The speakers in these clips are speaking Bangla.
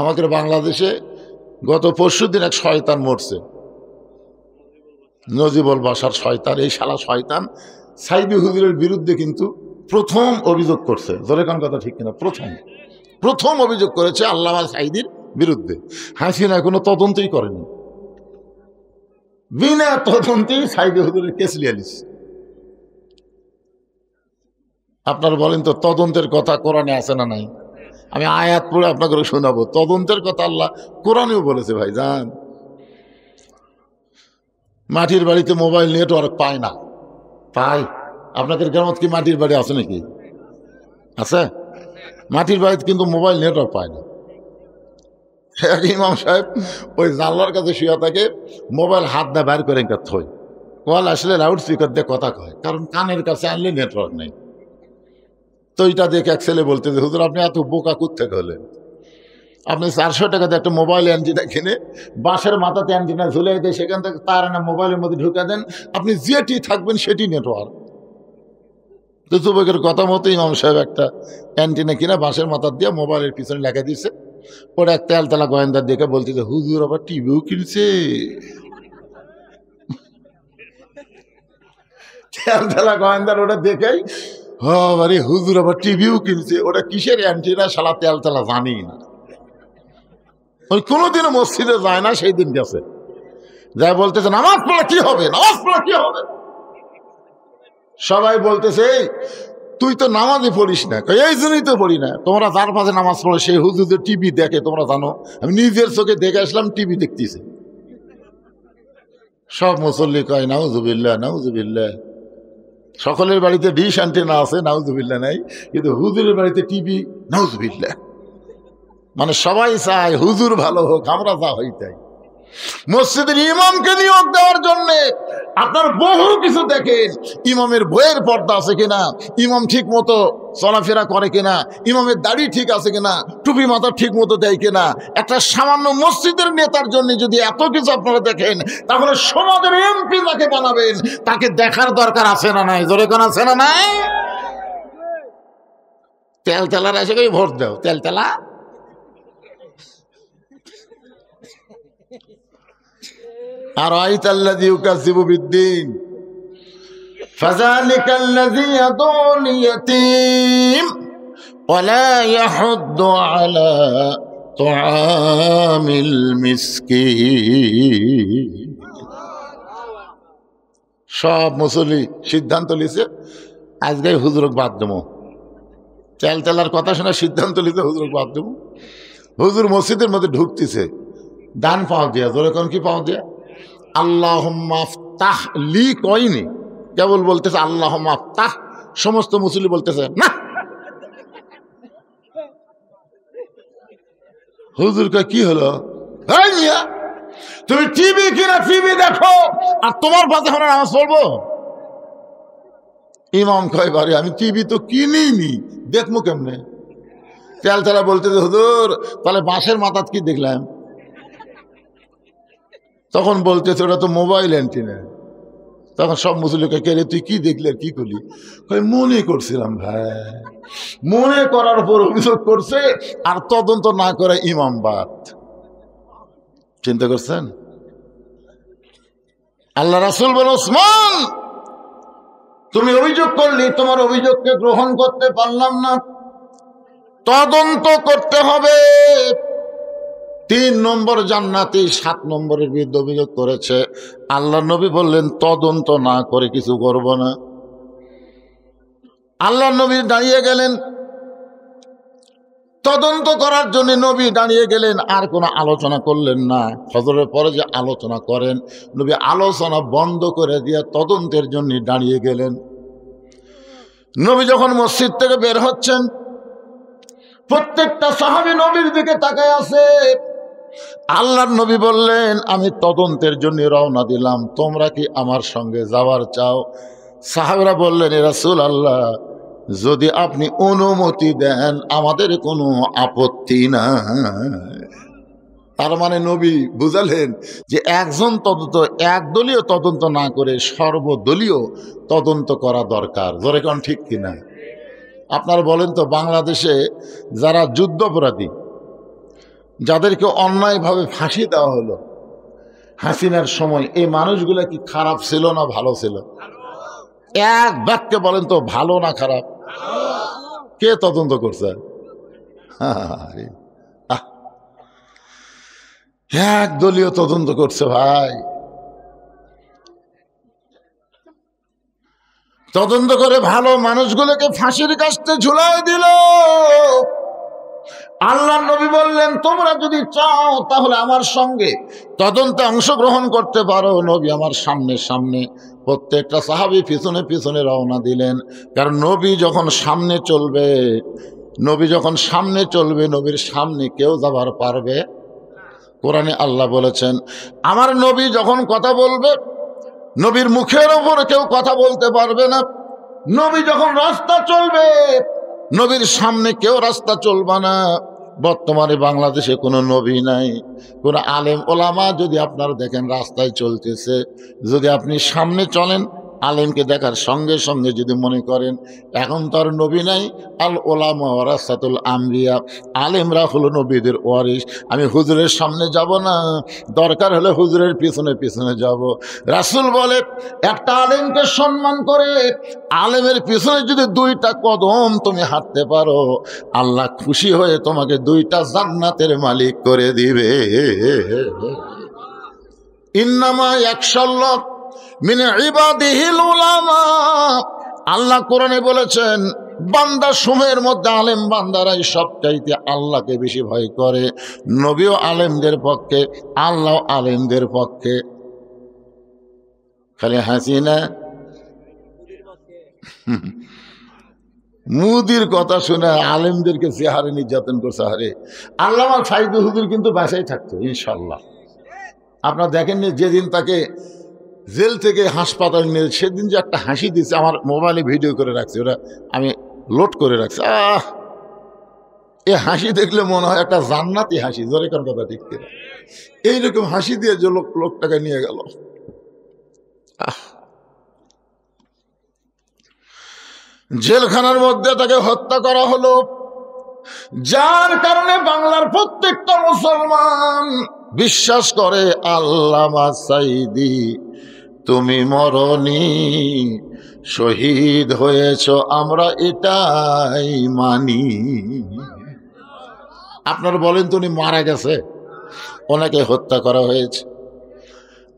আমাদের বাংলাদেশে গত পরশুদিন এক শয়তান মরছে, নজিবুল বাশার শয়তান। এই শালা শয়তান সাইদি হুজুরের বিরুদ্ধে কিন্তু প্রথম অভিযোগ করছে। জোরে কোন কথা ঠিক কিনা? প্রথম অভিযোগ করেছে আল্লামা সাইদির বিরুদ্ধে। হাসিনা কোনো তদন্তই করেনি, বিনা তদন্তেই সাইদি হুজুরের কেস লিয়ালিস। আপনারা বলেন তো তদন্তের কথা কোরআনে আছে না নাই? আমি আয়াত পড়ে আপনাকে শোনাবো। তদন্তের কথা আল্লাহ কোরআনেও বলেছে। ভাই যান, মাটির বাড়িতে মোবাইল নেটওয়ার্ক পায় না, পায়। আপনাদের গ্রামত কি মাটির বাড়ি আছে নাকি? আছে? মাটির বাড়িতে কিন্তু মোবাইল নেটওয়ার্ক পায় না। ইমাম সাহেব ওই জানলার কাছে শুয়ে থাকে, মোবাইল হাত দিয়ে বাইর করে থই, কল আসলে লাউড স্পিকার দিয়ে কথা কয়, কারণ কানের কাছে আনলে নেটওয়ার্ক নেই। তো এটা দেখে এক ছেলে বলতে যে হুজুর আপনি এত বোকা কোত্থেকে হলেন? আপনি 400 টাকাতে একটা মোবাইল অ্যান্টিনা কিনে বাঁশের মাথাতে অ্যান্টিনা ঝুলে দেয়, সেখান থেকে তার এনে মোবাইলের মধ্যে ঢুকে দেন, আপনি যেটি থাকবেন সেটি নেটওয়ার্ক। তো যুবকের কথা মতো ইমাম সাহেব একটা অ্যান্টিনা কিনা বাঁশের মাথা দিয়ে মোবাইলের পিছনে লেখা দিয়েছে। ওরা এক তেলতলা গোয়েন্দার দেখে বলছে যে হুজুর আবার টিভিও কিনছে। তেলতলা গোয়েন্দার ওটা দেখেই আরে হুজুর আবার টিভিও কিনছে। ওটা কিসের অ্যান্টিনা শালা তেলতলা জানি না, ওই কোনোদিনও মসজিদে যায় না, সেই দিন গেছে। যাই বলতেছে নামাজ পড়া কি হবে, নামাজ পড়া কি হবে? সবাই বলতেছে তুই তো নামাজই পড়িস না। এই জন্যই তো পড়ি না। তোমরা যার পাশে নামাজ পড়ে সেই হুজুর টিভি দেখে, তোমরা জানো? আমি নিজের চোখে দেখে আসলাম, টিভি দেখতেছে। সব মুসল্লি কয় নাউজুবিল্লাহ নাউজুবিল্লাহ। সকলের বাড়িতে ডিশ অ্যান্টেনা আছে, নাউজুবিল্লাহ নাই, কিন্তু হুজুরের বাড়িতে টিভি, নাউজুবিল্লাহ। মানে সবাই চায় হুজুর ভালো হোক, আমরা যা হই তাই। মসজিদের ইমামকে নিয়োগ দেওয়ার জন্য আপনার বহু কিছু দেখেন। ইমামের বইয়ের পর্দা আছে কিনা, ইমাম ঠিক মতো চলাফেরা করে কিনা, ইমামের দাড়ি ঠিক আছে কিনা, টুপি মাথা ঠিক মতো দেয় কিনা। একটা সামান্য মসজিদের নেতার জন্য যদি এত কিছু আপনারা দেখেন, তাহলে সমাজের এমপি যাকে বানাবেন তাকে দেখার দরকার আছে না নাই? জোরে কোন আছে না নাই? তেলতেলার এসে কই ভোট দাও, তেলতেলা। আর আইতাল্লাযী ইউকাযযিবু বিদ্দীন ফাযালিকাল্লাযী ইয়াদুল ইয়াতীম ওয়া লা ইয়াহুদ্দু আলা তুআমিল মিসকিন। সব মুসল্লি সিদ্ধান্ত লিছে আজকে হুজুরক বাদ দেবো। তেলতেলার কথা শুনে সিদ্ধান্ত লিছে হুজুরক বাদ দেবো। হুজুর মসজিদের মধ্যে ঢুকতেছে, ডান পাও দিয়া, জোরে কোন কি পাও দিয়া, আল্লাহুম্মা আফতাহ লি কয়নি, কেবল বলতেছে আল্লাহুম্মা আফতাহ। সমস্ত মুসল্লি বলতেছে না। হুজুর কয় কি হলো? এই মিয়া, তুমি টিভি কিনা টিভি দেখো আর তোমার পাশে আমরা নামাজ পড়বো? ইমাম কয় বারে আমি টিভি তো কিনিনি, দেখবো কেমনে? তেলতেলা বলতেছে হুজুর তাহলে বাঁশের মাথাত কি দেখলাম? তখন বলতেছে ওটা তো মোবাইল অ্যান্টিনা। তখন সব মুসলিমকে কে রে তুই কি দেখলি আর কি করলি? মনে করছিলাম ভাই। মনে করার পর অভিযোগ করছে, আর তদন্ত না করে ইমাম বাদ। চিন্তা করছেন? আল্লাহ রাসূল বলেন ওসমান তুমি অভিযোগ করলি, তোমার অভিযোগকে গ্রহণ করতে পারলাম না, তদন্ত করতে হবে। 3 নম্বর জান্নাতি 7 নম্বরের বিরুদ্ধে অভিযোগ করেছে। আল্লাহ নবী বললেন তদন্ত না করে কিছু করব না। আল্লাহ নবী দাঁড়িয়ে গেলেন, তদন্ত করার জন্য নবী দাঁড়িয়ে গেলেন, আর কোনো আলোচনা করলেন না। ফজরের পরে যে আলোচনা করেন, নবী আলোচনা বন্ধ করে দিয়ে তদন্তের জন্য দাঁড়িয়ে গেলেন। নবী যখন মসজিদ থেকে বের হচ্ছেন, প্রত্যেকটা সাহাবী নবীর দিকে তাকায় আছে। আল্লাহর নবী বললেন আমি তদন্তের জন্য রওনা দিলাম, তোমরা কি আমার সঙ্গে যাওয়ার চাও? সাহাবীরা বললেন এ রাসূলুল্লাহ যদি আপনি অনুমতি দেন আমাদের কোনো আপত্তি নাই। তার মানে নবী বুঝালেন যে একজন তদন্ত, একদলীয় তদন্ত না করে সর্বদলীয় তদন্ত করা দরকার। জোরে কোন ঠিক কিনা? আপনারা বলেন তো বাংলাদেশে যারা যুদ্ধাপরাধী, যাদেরকে অন্যায়ভাবে ফাঁসি দেওয়া হলো হাসিনার সময়, এই মানুষগুলো কি খারাপ ছিল না ভালো ছিল? এক বাক্যে বলেন তো, ভালো না খারাপ? কে তদন্ত করছে? এক দলীয় তদন্ত করছে ভাই। তদন্ত করে ভালো মানুষগুলোকে ফাঁসির কাস্তে ঝুলাই দিল। আল্লাহ নবী বললেন, তোমরা যদি চাও তাহলে আমার সঙ্গে তদন্তে অংশগ্রহণ করতে পারো। নবী আমার সামনে সামনে, প্রত্যেকটা সাহাবী পিছনে পিছনে রওনা দিলেন। কারণ নবী যখন সামনে চলবে, নবীর সামনে কেউ যাবার পারবে। কোরআনে আল্লাহ বলেছেন, আমার নবী যখন কথা বলবে, নবীর মুখের ওপর কেউ কথা বলতে পারবে না। নবী যখন রাস্তা চলবে, নবীর সামনে কেউ রাস্তা চলবে না। বর্তমানে বাংলাদেশে কোনো নবী নাই, কোনো আলেম ওলামা যদি আপনারা দেখেন রাস্তায় চলতেছে, যদি আপনি সামনে চলেন, আলেমকে দেখার সঙ্গে সঙ্গে যদি মনে করেন এখন তো আর নবী নাই, আল ওলামা ওয়ারাসাতুল আম্বিয়া, আলেমরা হলো নবীদের ওয়ারিস, আমি হুজুরের সামনে যাব না, দরকার হলে হুজুরের পিছনে পিছনে যাব। রাসূল বলে, একটা আলেমকে সম্মান করে আলেমের পিছনে যদি 2টা কদম তুমি হাঁটতে পারো, আল্লাহ খুশি হয়ে তোমাকে 2টা জান্নাতের মালিক করে দিবে। ইন্নামা ইয়াখশাল্লাহ মিন ইবাদিহিল উলামা, আল্লাহ কোরআনে বলেছেন বান্দা সমূহের মধ্যে আলেম বান্দারাই সবচাইতে আল্লাহকে বেশি ভয় করে। নবীও আলেমদের পক্ষে, আল্লাহ আলেমদের পক্ষে। খালি হাসিনা মুদির কথা শুনে আলেমদেরকে যে হারে নির্যাতন করছে, হারে আল্লামা সাইদুল হুজুর কিন্তু বাসায় থাকতো ইনশাল্লাহ। আপনারা দেখেননি যেদিন তাকে জেল থেকে হাসপাতাল নিয়ে, সেদিন যে একটা হাসি দিচ্ছে, আমার মোবাইলে ভিডিও করে রাখছি, ওরা আমি লোড করে রাখছি। এ হাসি দেখলে মনে হয় একটা জান্নাতি হাসি, জোরে কার কথা ঠিক কিনা? এইরকম হাসি দিয়ে যে লোকটাকে নিয়ে গেল। জেলখানার মধ্যে তাকে হত্যা করা হলো, যার কারণে বাংলার প্রত্যেকটা মুসলমান বিশ্বাস করে আল্লামা সাইদি তুমি মরনি, শহীদ হয়েছ, আমরা এটাই মানি। আপনারা বলেন তো উনি মারা গেছে, ওনাকে হত্যা করা হয়েছে।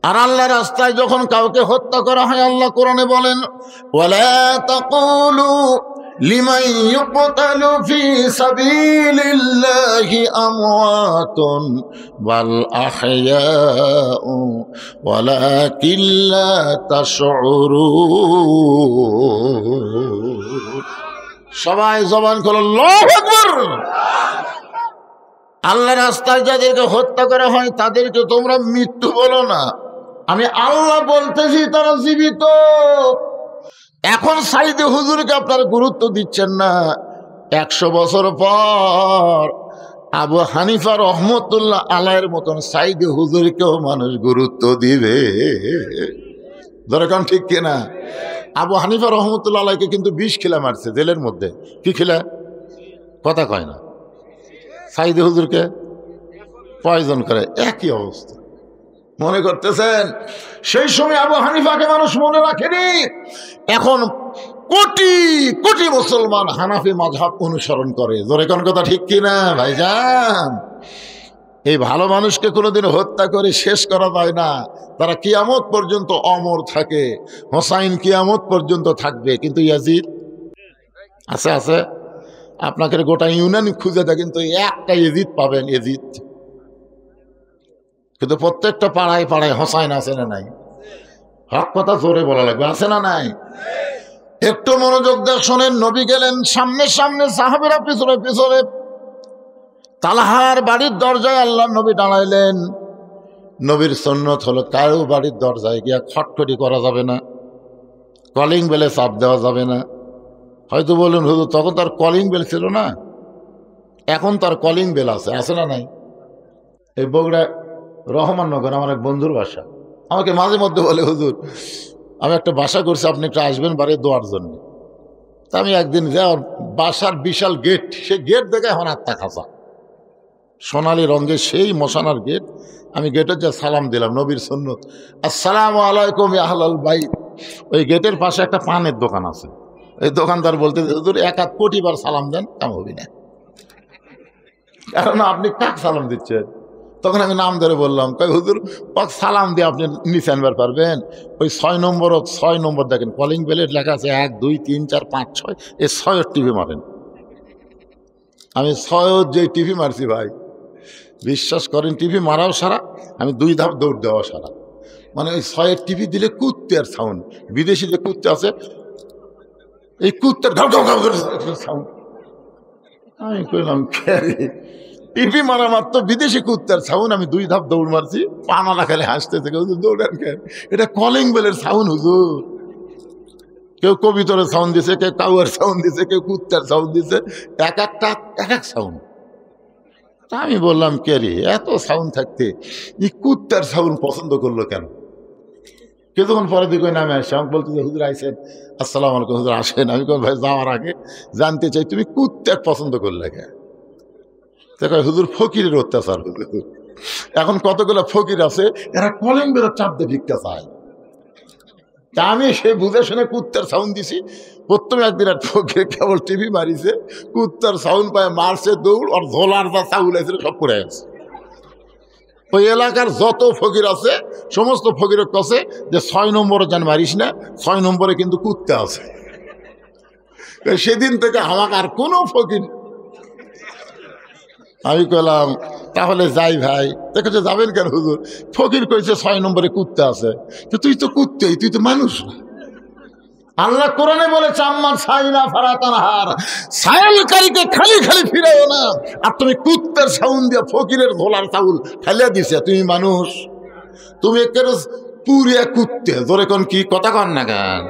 আর আল্লাহ রাস্তায় যখন কাউকে হত্যা করা হয়, আল্লাহ কোরআনে বলেন, ওয়ালা তাকুলু লিমান ইউকতালু ফি সাবিলিল্লাহি আমওয়াতুন বাল আহইয়াউ ওয়ালাকিন লা তাশউরুন। সবাই জবান খুলে আল্লাহু আকবার। আল্লাহ রাস্তায় যাদেরকে হত্যা করা হয় তাদেরকে তোমরা মৃত্যু বলো না, আমি আল্লাহ বলতেছি তারা জীবিত। এখন সাইদে হুজুরকে আপনারা গুরুত্ব দিচ্ছেন না, 100 বছর পর আবু হানিফা রহমতুল্লাহ আলাইহির মতন সাইদে হুজুরকেও মানুষ গুরুত্ব দিবে। দরকার ঠিক কিনা? আবু হানিফা রহমতুল্লাহ আলাইকে কিন্তু 20 খিলা মারছে জেলের মধ্যে। কি খিলা? কথা কয় না। সাইদে হুজুরকে পয়জন করে, একই অবস্থা। মনে করতেছেন সেই সময় আবু হানিফাকে মানুষ মনে রাখেনি? এখন কোটি কোটি মুসলমান হানাফি মাযহাব অনুসরণ করে। জোরে কোন কথা ঠিক কিনা ভাইজান? এই ভালো মানুষকে কোনোদিন হত্যা করে শেষ করা যায় না, তারা কিয়ামত পর্যন্ত অমর থাকে। হোসাইন কিয়ামত পর্যন্ত থাকবে, কিন্তু ইয়াজিদ আছে আছে। আপনাকে গোটা ইউনিয়ন খুঁজে দেখেন তো একটা ইয়াজিদ পাবেন, ইয়াজিদ। কিন্তু প্রত্যেকটা পাড়ায় পাড়ায় হোসাইন আছে না নাই? হক কথা জোরে বলা লাগবে, আছে না নাই? একটু মনোযোগ দিয়ে শোনেন। নবী গেলেন সামনে সামনে, সাহাবীরা পিছনে পিছনে। তালহার বাড়ির দরজায় আল্লাহ নবী দাঁড়াইলেন। নবীর সুন্নত হলো কারো বাড়ির দরজায় গিয়া খটখটি করা যাবে না, কলিং বেলে চাপ দেওয়া যাবে না। হয়তো বলুন হুজুর তখন তার কলিং বেল ছিল না, এখন তার কলিং বেল আছে, আছে না নাই? এই বগুড়া রহমাননগর আমার এক বন্ধুর বাসা, আমাকে মাঝে মধ্যে বলে হুজুর আমি একটা বাসা করছি, আপনি একটু আসবেন বাড়ি দোয়ার জন্য। তা আমি একদিন যাই, বাসার বিশাল গেট, সে গেট দেখে এখন আত্মা খাঁচা। সোনালি রঙের সেই মশানার গেট। আমি গেটের যা সালাম দিলাম, নবীর সুন্নত, আসসালামু আলাইকুম ইয়া আহলাল বাইত। ওই গেটের পাশে একটা পানের দোকান আছে। এই দোকানদার বলতে, হুজুর 1 কোটি বার সালাম দেন, কাম হবি না। কারণ আপনি কাক সালাম দিচ্ছেন? তখন আমি নাম ধরে বললাম, কই হুজুর পাক সালাম দিয়ে আপনি নিচে আনবার পারবেন? ওই 6 নম্বর দেখেন, কলিং বেলের লেখা আছে 1 2 3 4 5 6, এই 6 টিভি মারেন। আমি 6 যে টিভি মারছি ভাই, বিশ্বাস করেন টিভি মারাও সারা, আমি 2 ধাপ দৌড় দেওয়া সারা। মানে ওই 6 টিভি দিলে কুত্তের সাউন্ড, বিদেশি যে কুত্তে আছে এই কুত্তের ঘাউ ঘাউ ঘাউ করে সাউন্ড। আমি কইলাম টিভি মারা মাত্র বিদেশি কুত্তার সাউন্ড, আমি 2 ধাপ দৌড় মারছি। পানা না খেলে হাসতে থেকে, হুজুর দৌড়ান কেন? এটা কলিং বেলের সাউন্ড হুজুর। কেউ কবিতরের সাউন্ড দিছে, কেউ কাউয়ার সাউন্ড দিছে, কেউ কুত্তার সাউন্ড দিছে, এক এক সাউন্ড। আমি বললাম, কে রে এত সাউন্ড থাকতে এই কুত্তার সাউন্ড পছন্দ করলো কেন? কিছুক্ষণ পরে দিকে নামে আসে, আমাকে বলতে যে হুজুর আইসেন, আসসালামু আলাইকুম হুজুর আসেন। আমি ভাই যাওয়ার আগে জানতে চাই তুমি কুত্তার পছন্দ করলে কে? হুজুর ফকিরের অত্যাচার। এখন কতগুলো ফকির আছে, এরা কলিং বেলের চাপ দিয়ে ভিক্ষা চায়। তা আমি সে বুঝে শুনে কুত্তার সাউন্ড দিছি। প্রথমে একদিন এক ফকির কেবল টিভি মারিছে, কুত্তার সাউন্ড পায় মারছে দৌড়, আর ঝোলার যা চাউল আছে সব পড়ে গেছে। ওই এলাকার যত ফকির আছে সমস্ত ফকিরের কাছে যে 6 নম্বরে যেন মারিস না, 6 নম্বরে কিন্তু কুত্তা আছে। সেদিন থেকে আমাকে আর কোনো ফকির। আমি কইলাম তাহলে যাই ভাই। দেখেছে যাবেন কেন হুজুর? ফকির কইছে 6 নম্বরে কুত্তা আছে। তো তুই তো কুত্তেই, তুই তো মানুষ না। আল্লাহ কোরআনে বলেছে, আম্মা সাইনা ফারাতানহার, সায়ালকারীকে খালি খালি ফিরাইও না। আর তুমি কুত্তার সাউন্ড দিয়ে ফকিরের ধোলার চাউল ফেলে দিছে, তুমি মানুষ? তুমি একেবারে পুরিয়া কুত্তে। ধরে কোন কি কথা কন না কেন?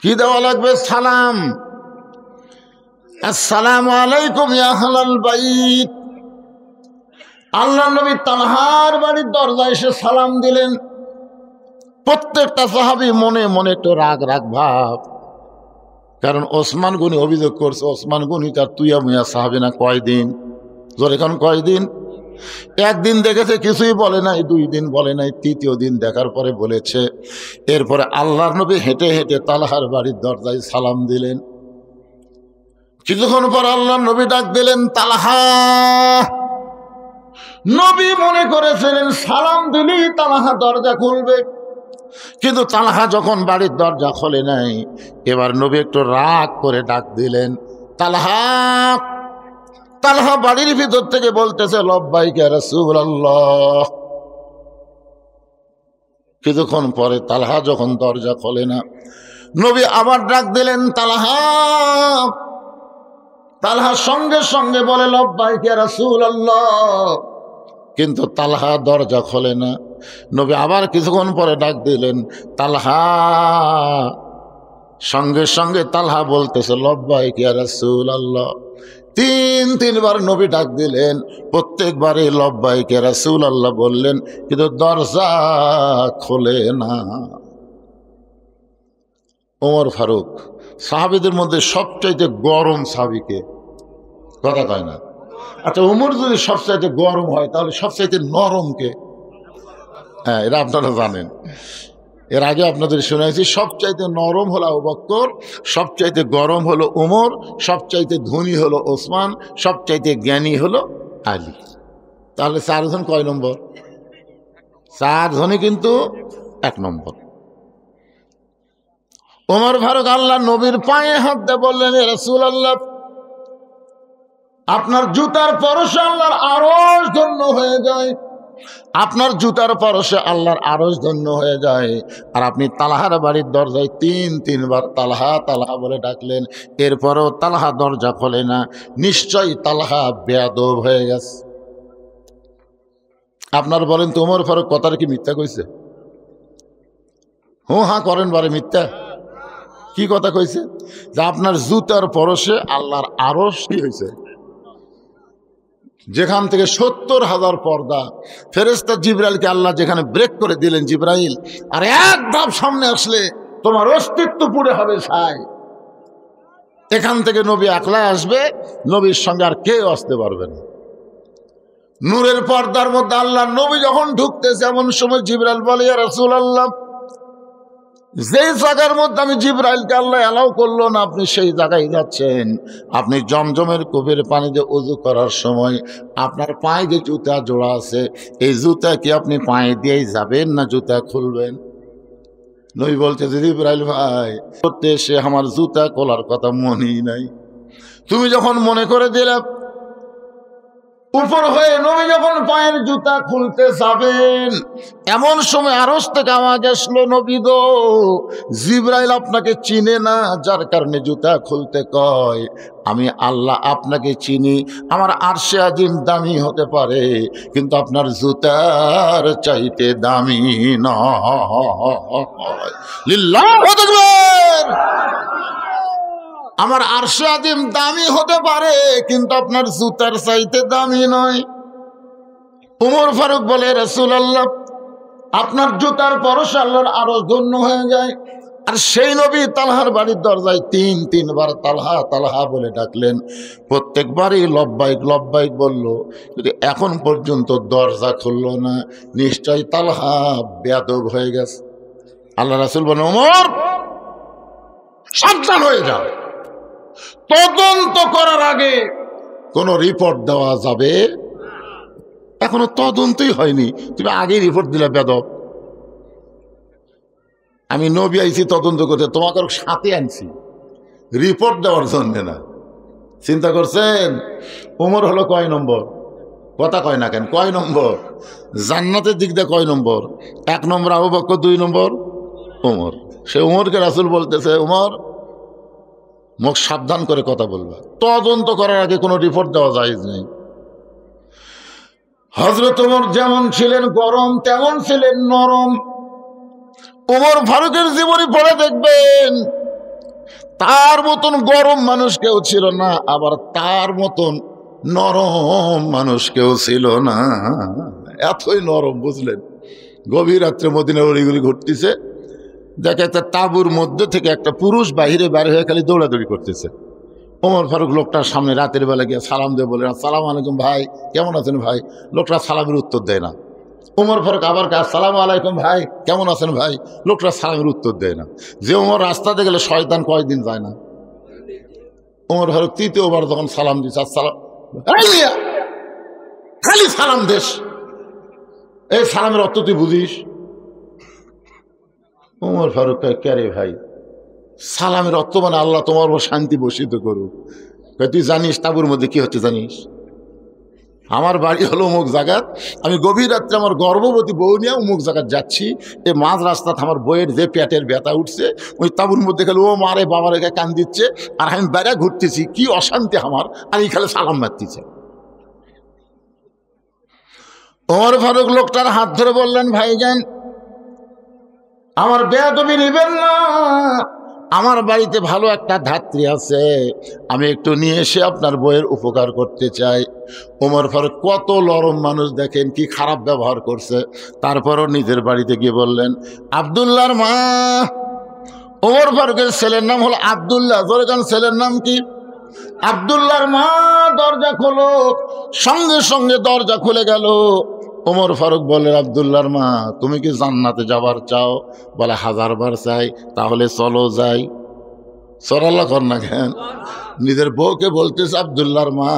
কি দেওয়া লাগবে? সালাম। আসসালামু আলাইকুম ইয়া আহলাল বাইত। আল্লাহ নবী তালহার বাড়ির দরজায় এসে সালাম দিলেন। প্রত্যেকটা সাহাবী মনে মনে একটু রাগ রাগ ভাব, কারণ ওসমান গনি অভিযোগ করছে, ওসমান গনি তার তুইয়া মুয়া সাহাবী না। কয়দিন জোরে এখন কয়দিন? একদিন দেখেছে কিছুই বলে নাই, 2 দিন বলে নাই, 3য় দিন দেখার পরে বলেছে। এরপরে আল্লাহর নবী হেঁটে হেঁটে তালহার বাড়ির দরজায় সালাম দিলেন। কিছুক্ষণ পর আল্লাহর নবী ডাক দিলেন, তালহা। নবী মনে করেছিলেন সালাম দিলেই তালহা দরজা খুলবে, কিন্তু তালহা যখন বাড়ির দরজা খোলে নাই, এবার নবী একটু রাগ করে ডাক দিলেন, তালহা। তালহা বাড়ির ভিতর থেকে বলতেছে, লব্বাইক ইয়া রাসূলুল্লাহ। কিছুক্ষণ পরে তালহা যখন দরজা খোলে না, নবী আবার ডাক দিলেন, তালহা। তালহা সঙ্গে সঙ্গে বলে, লব্বাইক ইয়া রাসূলুল্লাহ। কিন্তু তালহা দরজা খোলে না। নবী আবার কিছুক্ষণ পরে ডাক দিলেন, তালহা। সঙ্গে সঙ্গে তালহা বলতেছে, লব্বাইক ইয়া রাসূলুল্লাহ। 3বার নবী ডাক দিলেন, প্রত্যেকবারে লব্বাইক ইয়া রাসূলুল্লাহ বললেন, কিন্তু দরজা খোলে না। ওমর ফারুক সাহাবীদের মধ্যে সবচাইতে গরম সাহাবীকে, কথা কয় না? আচ্ছা, ওমর যদি সবচাইতে গরম হয়, তাহলে সবচাইতে নরম কে? হ্যাঁ, এটা আপনারা জানেন। এর আগে আপনাদের শুনেছি, সবচাইতে নরম হলো আবু বকর, সবচাইতে গরম হলো ওমর, সবচাইতে ধনী হলো ওসমান, সবচাইতে জ্ঞানী হলো আলী। তাহলে 4 জন কয় নম্বর? 4 জনই কিন্তু 1 নম্বর। ওমর ফারুক আল্লাহ নবীর পায়ে হাত দিয়ে বললেন, ইয়া রাসূলুল্লাহ, আপনার জুতার পরশে আল্লাহর আরশ ধন্য হয়ে যায়, আপনার জুতার পরশে আল্লাহর আরশ ধন্য হয়ে যায়। আর আপনি তালহার বাড়ির দরজায় 3বার তালহা তালহা বলে ডাকলেন, এরপরেও তালহা দরজা খোলে না। নিশ্চয়ই তালহা বেয়াদব হয়ে গেছে। আপনার বলেন তো, ওমর ফারুক কথাটা কি মিথ্যা কইছে? হ্যাঁ করেন, বারে মিথ্যা। কি কথা কইছে? যে আপনার জুতার পরশে আল্লাহর আরশ কি হয়েছে, যেখান থেকে 70,000 পর্দা, ফেরেশতা জিবরাইলকে আল্লাহ যেখানে ব্রেক করে দিলেন, জিবরাইল আর এক ধাপ সামনে আসলে তোমার অস্তিত্ব পুড়ে হবে ছাই। এখান থেকে নবী একলা আসবে, নবীর সঙ্গে আর কেউ আসতে পারবে না। নূরের পর্দার মধ্যে আল্লাহ নবী যখন ঢুকতেছে এমন সময় জিবরাইল বলে, ইয়া রাসূলুল্লাহ, যেই জায়গার মধ্যে আমি জিবরাইলকে আল্লাহ অ্যালাউ করলো না আপনি সেই জায়গায় যাচ্ছেন। আপনি জমজমের কূপের পানি দিয়ে ওযু করার সময় আপনার পায়ে যে জুতা জোড়া আছে, এই জুতা কি আপনি পায়ে দিয়েই যাবেন না জুতা খুলবেন? নবী বলছে, জিবরাইল ভাই, করতে এসে আমার জুতা খোলার কথা মনেই নাই। তুমি যখন মনে করে দিলে উপর হয়ে নবী যখন পায়ের জুতা খুলতে যাবেন, এমন সময় আরশ থেকে আওয়াজ আসলো, নবী গো, জিবরাইল আপনাকে চিনে না, যার কারণে জুতা খুলতে কয়। আমি আল্লাহ আপনাকে চিনি, আমার আরশে আজিম দামি হতে পারে, কিন্তু আপনার জুতার চাইতে দামি নয়। লিল্লাহু আকবার। আমার আরশে আজিম দামি হতে পারে, কিন্তু আপনার জুতার চাইতে দামি নয়। উমর ফারুক বলে, রাসূলুল্লাহ, আপনার জুতার পরশে আল্লাহর আরশ ধন্য হয়ে যায়। আর সেই নবী তালহার বাড়ির দরজায় তিনবার তালহা তালহা বলে ডাকলেন। প্রত্যেকবারই লব্বাইক লব্বাইক বলল, যদি এখন পর্যন্ত দরজা খুলল না, নিশ্চয় তালহা বেয়াদব হয়ে গেছে। আল্লাহ রাসূল বলেন, ওমর, সাবধান হয়ে যাও, তদন্ত করার আগে কোনো রিপোর্ট দেওয়া যাবে। এখনো তদন্তই হয়নি, তুমি আগেই রিপোর্ট দিলে বেদব। আমি নবী আইছি তদন্ত করতে, তোমাকে সাথে আনছি রিপোর্ট দেওয়ার জন্য না। চিন্তা করছেন ওমর হলো কয় নম্বর? কথা কয় না কেন? কয় নম্বর? জান্নাতের দিক দিয়ে কয় নম্বর? 1 নম্বর আবু বকর, 2 নম্বর ওমর। সে ওমরকে রাসূল বলতেছে, ওমর, মুখ সাবধান করে কথা বলবা, তদন্ত করার আগে কোনো রিপোর্ট দেওয়া জায়েজ নেই। হযরত ওমর যেমন ছিলেন গরম, তেমন ছিলেন নরম। ওমর ফারুকের জীবনী পড়ে দেখবেন, তার মতন গরম মানুষ কেউ ছিল না, আবার তার মতন নরম মানুষ কেউ ছিল না। এতই নরম, বুঝলেন? গভীর রাত্রে মদিনার ওইগুলি ঘটতেছে, দেখে একটা তাঁবুর মধ্যে থেকে একটা পুরুষ বাহিরে বাইরে হয়ে খালি দৌড়াদৌড়ি করতেছে। ওমর ফারুক লোকটার সামনে রাতের বেলা গিয়ে সালাম দিয়ে বলে, আসসালামু আলাইকুম ভাই, কেমন আছেন ভাই? লোকটা সালামের উত্তর দেয় না। ওমর ফারুক আবার আসসালামু আলাইকুম ভাই, কেমন আছেন ভাই? লোকটা সালামের উত্তর দেয় না। যে ওমর রাস্তাতে গেলে শয়তান কয়দিন যায় না। ওমর ফারুক তৃতীয়বার যখন সালাম দিচ্ছে, আসসালাম, খালি সালাম দেশ, এই সালামের অর্থ তুই বুঝিস? ওমর ফারুক ক্যারে ভাই, সালামের অর্থ মানে আল্লাহ তোমার উপর শান্তি বর্ষিত করুক। তুই জানিস তাঁবুর মধ্যে কি হচ্ছে জানিস? আমার বাড়ি হলো অমুক জায়গাত, আমি গভীর রাত্রে আমার গর্ভবতী বউ নিয়ে অমুক জায়গায় যাচ্ছি, এই মাঝ রাস্তাতে আমার বইয়ের যে পেটের ব্যথা উঠছে, ওই তাঁবুর মধ্যে খেলে ও মারে বাবা রেখে কান দিচ্ছে, আর আমি বেড়া ঘুরতেছি, কি অশান্তি আমার, আর এই খালে সালাম মারতেছে। ওমর ফারুক লোকটার হাত ধরে বললেন, ভাইজান, আমার বেয়াদবি নিবেন না, আমার বাড়িতে ভালো একটা ধাত্রী আছে, আমি একটু নিয়ে এসে আপনার বইয়ের উপকার করতে চাই। ওমর ফারুক কত নরম মানুষ, দেখেন কি খারাপ ব্যবহার করছে, তারপরও নিজের বাড়িতে গিয়ে বললেন, আব্দুল্লাহর মা। ওমর ফারুকের ছেলের নাম হলো আব্দুল্লাহ। জোরেগান, ছেলের নাম কি? আব্দুল্লাহর মা, দরজা খোলো। সঙ্গে সঙ্গে দরজা খুলে গেল। ওমর ফারুক বলে, আব্দুল্লাহর মা, তুমি কি জান্নাতে যাবার চাও? বলে, 1000 বার চাই। তাহলে চলো যাই। সরাল্লা কর না কেন? নিজের বউকে বলতেছে, আব্দুল্লাহর মা,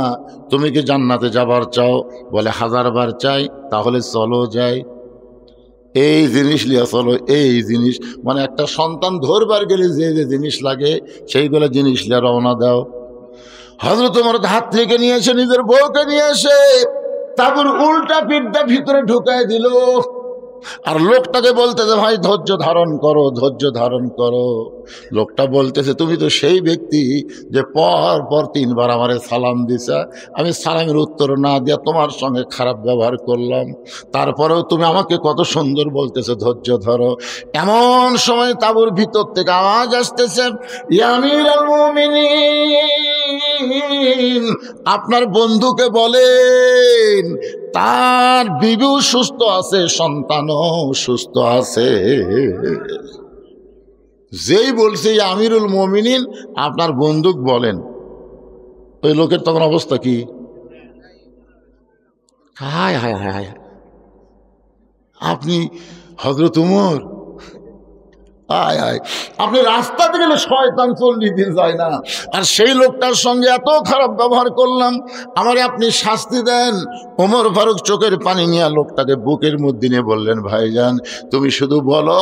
তুমি কি জান্নাতে যাবার চাও? বলে, 1000 বার চাই। তাহলে চলো যাই। এই জিনিস লিয়া চলো, এই জিনিস মানে একটা সন্তান ধরবার গেলে যে যে জিনিস লাগে সেইগুলো জিনিস লিয়া রওনা দাও। হযরত ওমর হাত থেকে নিয়ে এসে নিজের বউকে নিয়ে এসে তাঁবুর উল্টা পিঠটা ভিতরে ঢুকাই দিল। আর লোকটাকে বলতেছে, ভাই ধৈর্য ধারণ করো, ধৈর্য ধারণ করো। লোকটা বলতেছে, তুমি তো সেই ব্যক্তি যে পর পর 3 বার আমারে সালাম দিছা, আমি সালামের উত্তর না দিয়া তোমার সঙ্গে খারাপ ব্যবহার করলাম, তারপরেও তুমি আমাকে কত সুন্দর বলতেছে ধৈর্য ধরো। এমন সময় তাঁবুর ভিতর থেকে আওয়াজ আসতেছে, ইয়া আমিরুল মুমিনিন, আপনার বন্ধুকে বলেন তার বিবিও সুস্থ আছে, সন্তানও সুস্থ আছে। যেই বলছে আমিরুল মুমিনিন আপনার বন্দুক বলেন, ওই লোকের তখন অবস্থা কি? হায় হায় হায় হায়, আপনি হযরত উমর, আয় আয়, আপনি রাস্তাতে গেলে শয়তান 40 দিন যায় না, আর সেই লোকটার সঙ্গে এত খারাপ ব্যবহার করলাম, আমারে আপনি শাস্তি দেন। ওমর ফারুক চোখের পানি নিয়ে লোকটাকে বুকের মধ্যে নিয়ে বললেন, ভাইজান তুমি শুধু বলো,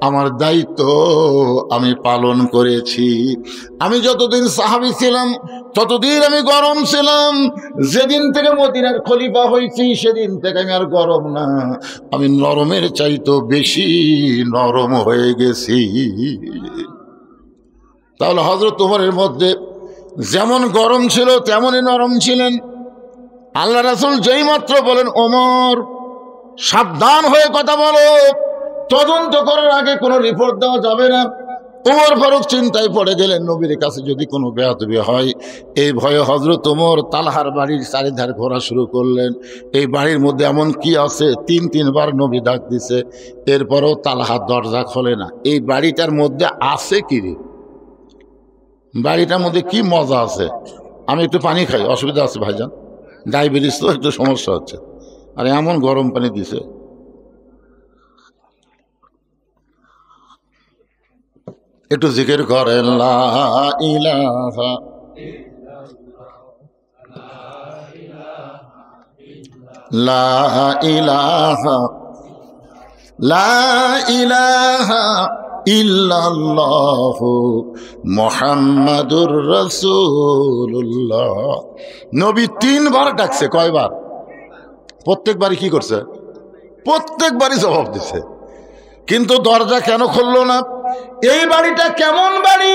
আমার দায়িত্ব আমি পালন করেছি। আমি যতদিন সাহাবী ছিলাম ততদিন আমি গরম ছিলাম, যেদিন থেকে মদিনার খলিফা হয়েছি সেদিন থেকে আমি আর গরম না, আমি নরমের চাইতো বেশি নরম হয়ে গেছি। তাহলে হযরত ওমরের মধ্যে যেমন গরম ছিল তেমনই নরম ছিলেন। আল্লাহ রাসূল যেই মাত্র বলেন, ওমর সাবধান হয়ে কথা বলো, তদন্ত করার আগে কোনো রিপোর্ট দেওয়া যাবে না। ওমর ফারুক চিন্তায় পড়ে গেলেন, নবীর কাছে যদি কোনো বেয়াদবি হয়। এই ভয়ে হযরত ওমর তালহার বাড়ির চারিধার ঘোরা শুরু করলেন। এই বাড়ির মধ্যে এমন কি আছে? 3-3 বার নবী ডাক দিছে, এরপরও তালহার দরজা খোলে না। এই বাড়িটার মধ্যে আছে কি রে? বাড়িটার মধ্যে কি মজা আছে? আমি একটু পানি খাই, অসুবিধা আছে ভাইজান, ডায়াবেটিস তো একটু সমস্যা হচ্ছে। আর এমন গরম পানি দিছে, একটু জিকির করেন লা ইলাহা লা ইলাহা লা ইলাহা ইল্লাল্লাহু মুহাম্মাদুর রাসূলুল্লাহ। নবী 3 বার ডাকছে। কয়বার? প্রত্যেকবারই কি করছে? প্রত্যেকবারই জবাব দিছে। কিন্তু দরজা কেন খুললো না? এই বাড়িটা কেমন বাড়ি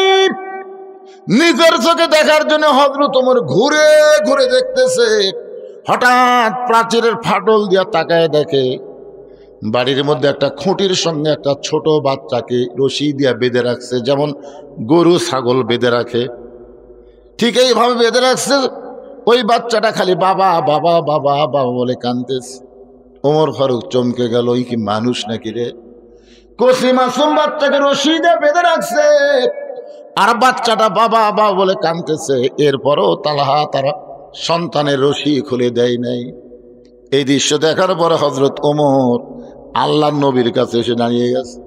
নিজের চোখে দেখার জন্য হযরত ওমর ঘুরে ঘুরে দেখতেছে। হঠাৎ প্রাচীরের ফাটল দিয়া তাকায় দেখে বাড়ির মধ্যে একটা খুঁটির সঙ্গে একটা ছোট বাচ্চাকে রশি দিয়া বেঁধে রাখছে, যেমন গরু ছাগল বেঁধে রাখে, ঠিক এইভাবে বেঁধে রাখছে। ওই বাচ্চাটা খালি বাবা বাবা বাবা বাবা বলে কাঁদতেছে। ওমর ফারুক চমকে গেল, ওই কি মানুষ নাকি রে? কচি মাসুম বাচ্চাকে রশি দিয়ে বেঁধে রাখছে, আর বাচ্চাটা বাবা বাবা বলে কাঁদতেছে। এরপরও তালহা তারা সন্তানের রশি খুলে দেয় নাই। এই দৃশ্য দেখার পরে হযরত ওমর আল্লাহর নবীর কাছে এসে দাঁড়িয়ে গেছে।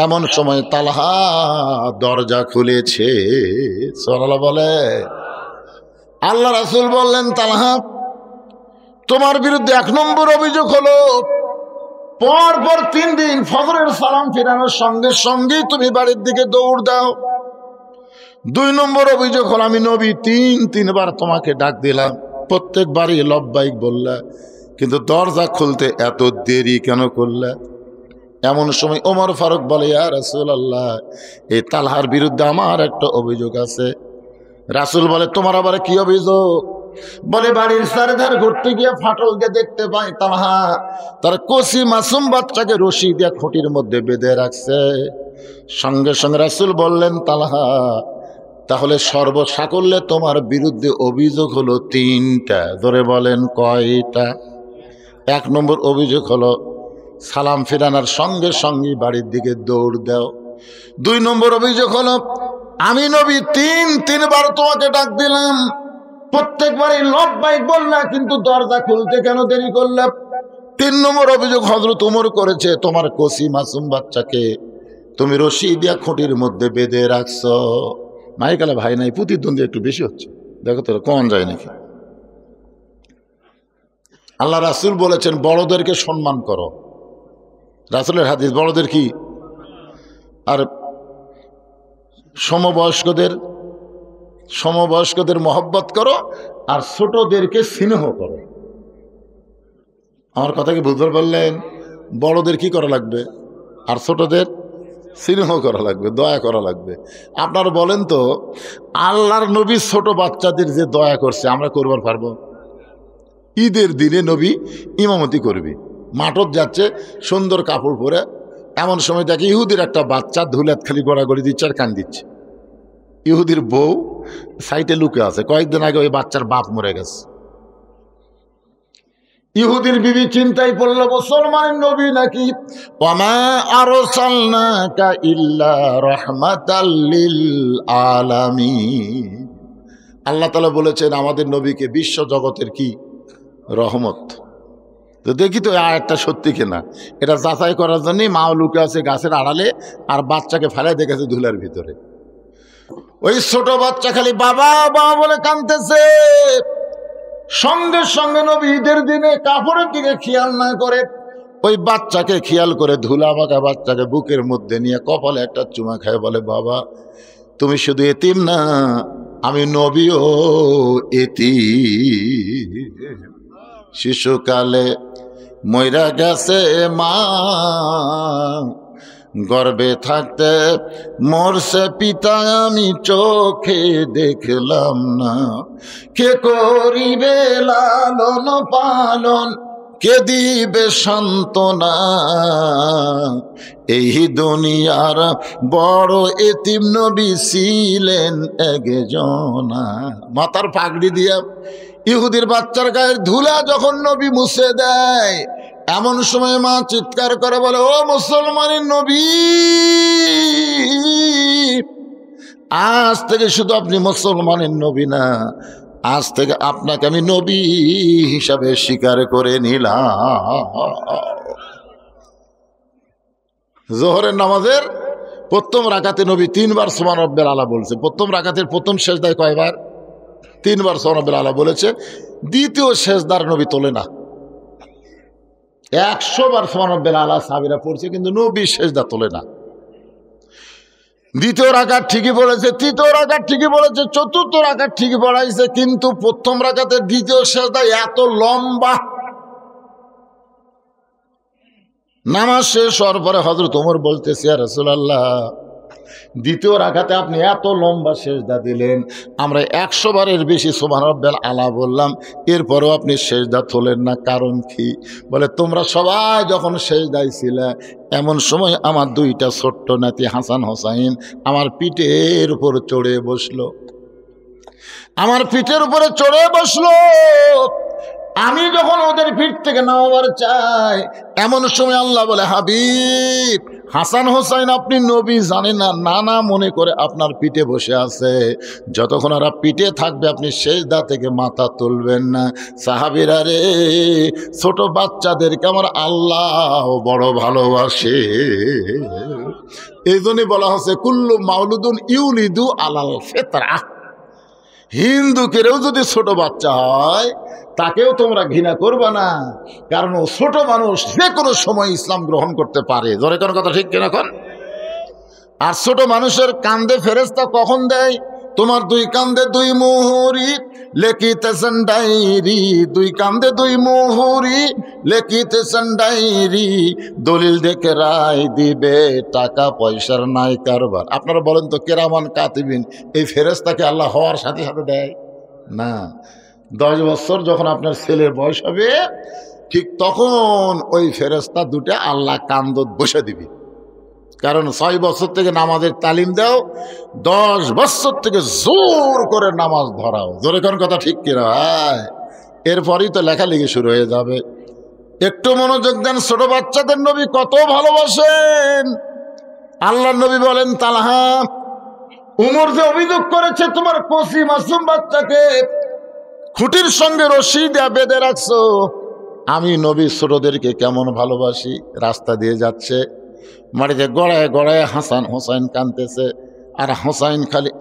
এমন সময় তালহা দরজা খুলেছে। সুবহানাল্লাহ বলে। আল্লাহ রাসূল বললেন, তালহা তোমার বিরুদ্ধে 1 নম্বর অভিযোগ হলো, পর 3 দিন ফজরের সালাম ফিরানোর সঙ্গে সঙ্গেই তুমি বাড়ির দিকে দৌড় দাও। 2 নম্বর অভিযোগ হলো, আমি নবী 3-3 বার তোমাকে ডাক দিলাম, প্রত্যেকবারই লব্বাইক বললা, কিন্তু দরজা খুলতে এত দেরি কেন করলা? এমন সময় ওমর ফারুক বলে, ইয়া রাসূলুল্লাহ, এই তালহার বিরুদ্ধে আমার একটা অভিযোগ আছে। রাসূল বলে, তোমার আবার কি অভিযোগ? বলে, বাড়ির চারিধার ঘুরতে গিয়ে ফাটল দিয়ে দেখতে পাই তালহা তার কচি মাসুম বাচ্চাকে রশি দিয়ে খুঁটির মধ্যে বেঁধে রাখছে। সঙ্গে সঙ্গে রাসূল বললেন, তালহা তাহলে সর্বসাকল্যে তোমার বিরুদ্ধে অভিযোগ হলো 3টা। ধরে বলেন কয়টা? 1 নম্বর অভিযোগ হলো সালাম ফিরানোর সঙ্গে সঙ্গে বাড়ির দিকে দৌড় দাও। 2 নম্বর অভিযোগ হলো আমি নবী 3-3 বার তোমাকে ডাক দিলাম, প্রত্যেকবারই লব্বাইক বললা, কিন্তু দরজা খুলতে কেন দেরি করলাম? 3 নম্বর অভিযোগ হযরত ওমর করেছে, তোমার কচি মাসুম বাচ্চাকে তুমি রশি দিয়া খুঁটির মধ্যে বেঁধে রাখছো। মাইকালা ভাই নাই, প্রতিদ্বন্দ্বী একটু বেশি হচ্ছে, দেখো তো কম যায় নাকি। আল্লাহ রাসূল বলেছেন, বড়দেরকে সম্মান করো। রাসূলের হাদিস, বড়দের কি? আর সমবয়স্কদের মহব্বত করো, আর ছোটদেরকে স্নেহ করো। আমার কথা কি বুঝতে পারলেন? বড়দের কি করা লাগবে, আর ছোটদের স্নেহ করা লাগবে, দয়া করা লাগবে। আপনারা বলেন তো, আল্লাহর নবী ছোট বাচ্চাদের যে দয়া করছে, আমরা করবার পারবো? ঈদের দিনে নবী ইমামতি করবে, মাঠত যাচ্ছে সুন্দর কাপড় পরে, এমন সময় দেখে ইহুদির একটা বাচ্চা ধুলাত খালি গড়াগড়ি দিচ্ছে আর কান দিচ্ছে। ইহুদির বউ সাইটে লুকে আছে, কয়েকদিন আগে ওই বাচ্চার বাপ মরে গেছে। ইহুদির বিবি চিন্তায় পড়লো মুসলমানের নবী নাকি। ওয়ামা আরসালনাকা ইল্লা রাহমাতাল লিল আলামিন। আল্লাহ তাআলা বলেছেন আমাদের নবীকে বিশ্ব জগতের কি রহমত। তো দেখি তো আয়াতটা সত্যি কিনা, এটা যাচাই করার জন্যই মা লুকে আছে গাছের আড়ালে, আর বাচ্চাকে ফেলে দেখেছে ধুলার ভিতরে। ওই ছোট বাচ্চা খালি বাবা বাবা বলে কাঁদতেছে। সঙ্গে সঙ্গে নবী ঈদের দিনে কাপড়ের দিকে খেয়াল না করে ওই বাচ্চাকে খেয়াল করে ধুলা মাখা বাচ্চাকে বুকের মধ্যে নিয়ে কপালে একটা চুমা খায়, বলে বাবা তুমি শুধু এতিম না, আমি নবীও এতিম। শিশুকালে মইরা গেছে মা, গর্ভে থাকতে মরছে পিতা, আমি চোখে দেখলাম না। কে করিবে লালন পালন, কে দিবে সান্ত্বনা, এই দুনিয়ার বড় এতিম নবী ছিলেন একজনা। মাথার পাগড়ি দিয়া ইহুদির বাচ্চার গায়ের ধুলা যখন নবী মুছে দেয়, এমন সময় মা চিৎকার করে বলে, ও মুসলমানের নবী, আজ থেকে শুধু আপনি মুসলমানের নবী না, আজ থেকে আপনাকে আমি নবী হিসাবে স্বীকার করে নিলাম। জোহরের নামাজের প্রথম রাকাতে নবী 3 বার সুবহান রাব্বিল আলা বলছে। প্রথম রাকাতের প্রথম সেজদায় কয়বার? 3 বার সুবহান রাব্বিল আলা বলেছে। দ্বিতীয় সেজদার নবী তোলে না। 100 বার সুবহান রাব্বিল আলা সাহাবীরা পড়ছে, কিন্তু নবী সেজদা তোলে না। দ্বিতীয় রাকাত ঠিকই বলেছে, তৃতীয় রাকাত ঠিকই বলেছে, চতুর্থ রাকাত ঠিকই পড়াইছে, কিন্তু প্রথম রাকাতের দ্বিতীয় সেজদা এত লম্বা। নামাজ শেষ হওয়ার পরে হযরত ওমর বলতেছে, ইয়া রাসূলুল্লাহ, দ্বিতীয় রাকাতে আপনি এত লম্বা সেজদা দিলেন, আমরা 100 বারের বেশি সুবহান রাব্বিল আলা বললাম, এরপরেও আপনি সেজদা তোলেন না, কারণ কি? বলে তোমরা সবাই যখন সেজদায় ছিলে, এমন সময় আমার 2টা ছোট্ট নাতি হাসান হোসাইন আমার পিঠের উপর চড়ে বসলো, আমার পিঠের উপরে চড়ে বসলো। আমি যখন ওদের পিঠ থেকে নামাবার চাই, এমন সময় আল্লাহ বলে, হাবিব হাসান হোসাইন আপনি নবী জানেন না, নানা মনে করে আপনার পিঠে বসে আছে, যতক্ষণ ওরা পিঠে থাকবে আপনি সেজদা থেকে মাথা তুলবেন না। সাহাবীরা রে, ছোট বাচ্চাদেরকে আমার আল্লাহ বড় ভালোবাসে। এই জন্যই বলা হচ্ছে কুল্লু মাউলুদুন ইউলিদু আলাল ফিতরা। হিন্দুকেও যদি ছোট বাচ্চা হয় তাকেও তোমরা ঘৃণা করবে না, কারণ ও ছোট মানুষ, যে কোনো সময় ইসলাম গ্রহণ করতে পারে। ধরে কোনো কথা ঠিক কিনা কোন? আর ছোট মানুষের কান্দে ফেরেশতা কখন দেয়? তোমার 2 কান্দে 2 মুহুরি লেখিতেছেন ডায়েরি, 2 কান্দে 2 মুহুরি লেখিতেছেন ডায়েরি, দলিল দেখে রায় দিবে, টাকা পয়সার নাই কারবার। আপনারা বলেন তো, কেরামান কাতিবিন এই ফেরেশতাকে আল্লাহ হওয়ার সাথে সাথে দেয় না। 10 বছর যখন আপনার ছেলের বয়স হবে, ঠিক তখন ওই ফেরেশতা 2টা আল্লাহ কান্দত বসে দিবি। কারণ 6 বছর থেকে নামাজের তালিম দাও, 10 বছর থেকে জোর করে নামাজ ধরাও। জোরে কোন কথা ঠিক কিনা? এরপরই তো লেখালেখি শুরু হয়ে যাবে। একটু মনোযোগ দেন, ছোট বাচ্চাদের নবী কত ভালোবাসেন। আল্লাহ নবী বলেন, তালহা উমর যে অভিযোগ করেছে তোমার কচি মাসুম বাচ্চাকে খুঁটির সঙ্গে রশি দিয়ে বেঁধে রাখছো, আমি নবী ছোটদেরকে কেমন ভালোবাসি। রাস্তা দিয়ে যাচ্ছে, মাটিতে গড়ায় গড়ায় হাসান হোসাইন কাঁদতেছে, আর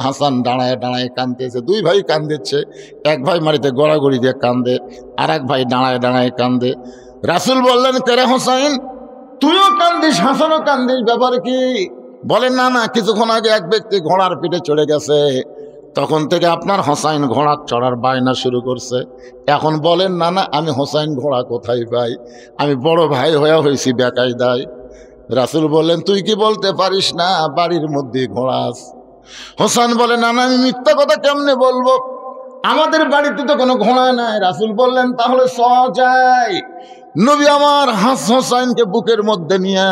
হাসান দাঁড়ায় দাঁড়ায় কাঁদতেছে। 2 ভাই কাঁদতেছে, এক ভাই মাটিতে গড়াগড়ি দিয়ে কান্দে, আর এক ভাই দাঁড়ায় দাঁড়ায় কান্দে। রাসূল বললেন, তেরে হোসাইন তুইও কান্দিস, হাসানও কান্দিস, ব্যাপার কি? বলেন, না না, কিছুক্ষণ আগে এক ব্যক্তি ঘোড়ার পিঠে চড়ে গেছে, তখন থেকে আপনার হোসাইন ঘোড়া চড়ার বায়না শুরু করছে। এখন বলেন, না না, আমি হোসাইন ঘোড়া কোথায় পাই? আমি বড় ভাই হয়েছি বেকায়দায়। রাসূল বললেন, তুই কি বলতে পারিস না বাড়ির মধ্যে ঘোড়া আছে? হোসাইন বলে, না না, আমি মিথ্যা কথা কেমনে বলবো, আমাদের বাড়িতে তো কোনো ঘোড়া নাই। রাসূল বললেন, তাহলে যাই। নবী আমার হোসাইনকে বুকের মধ্যে নিয়ে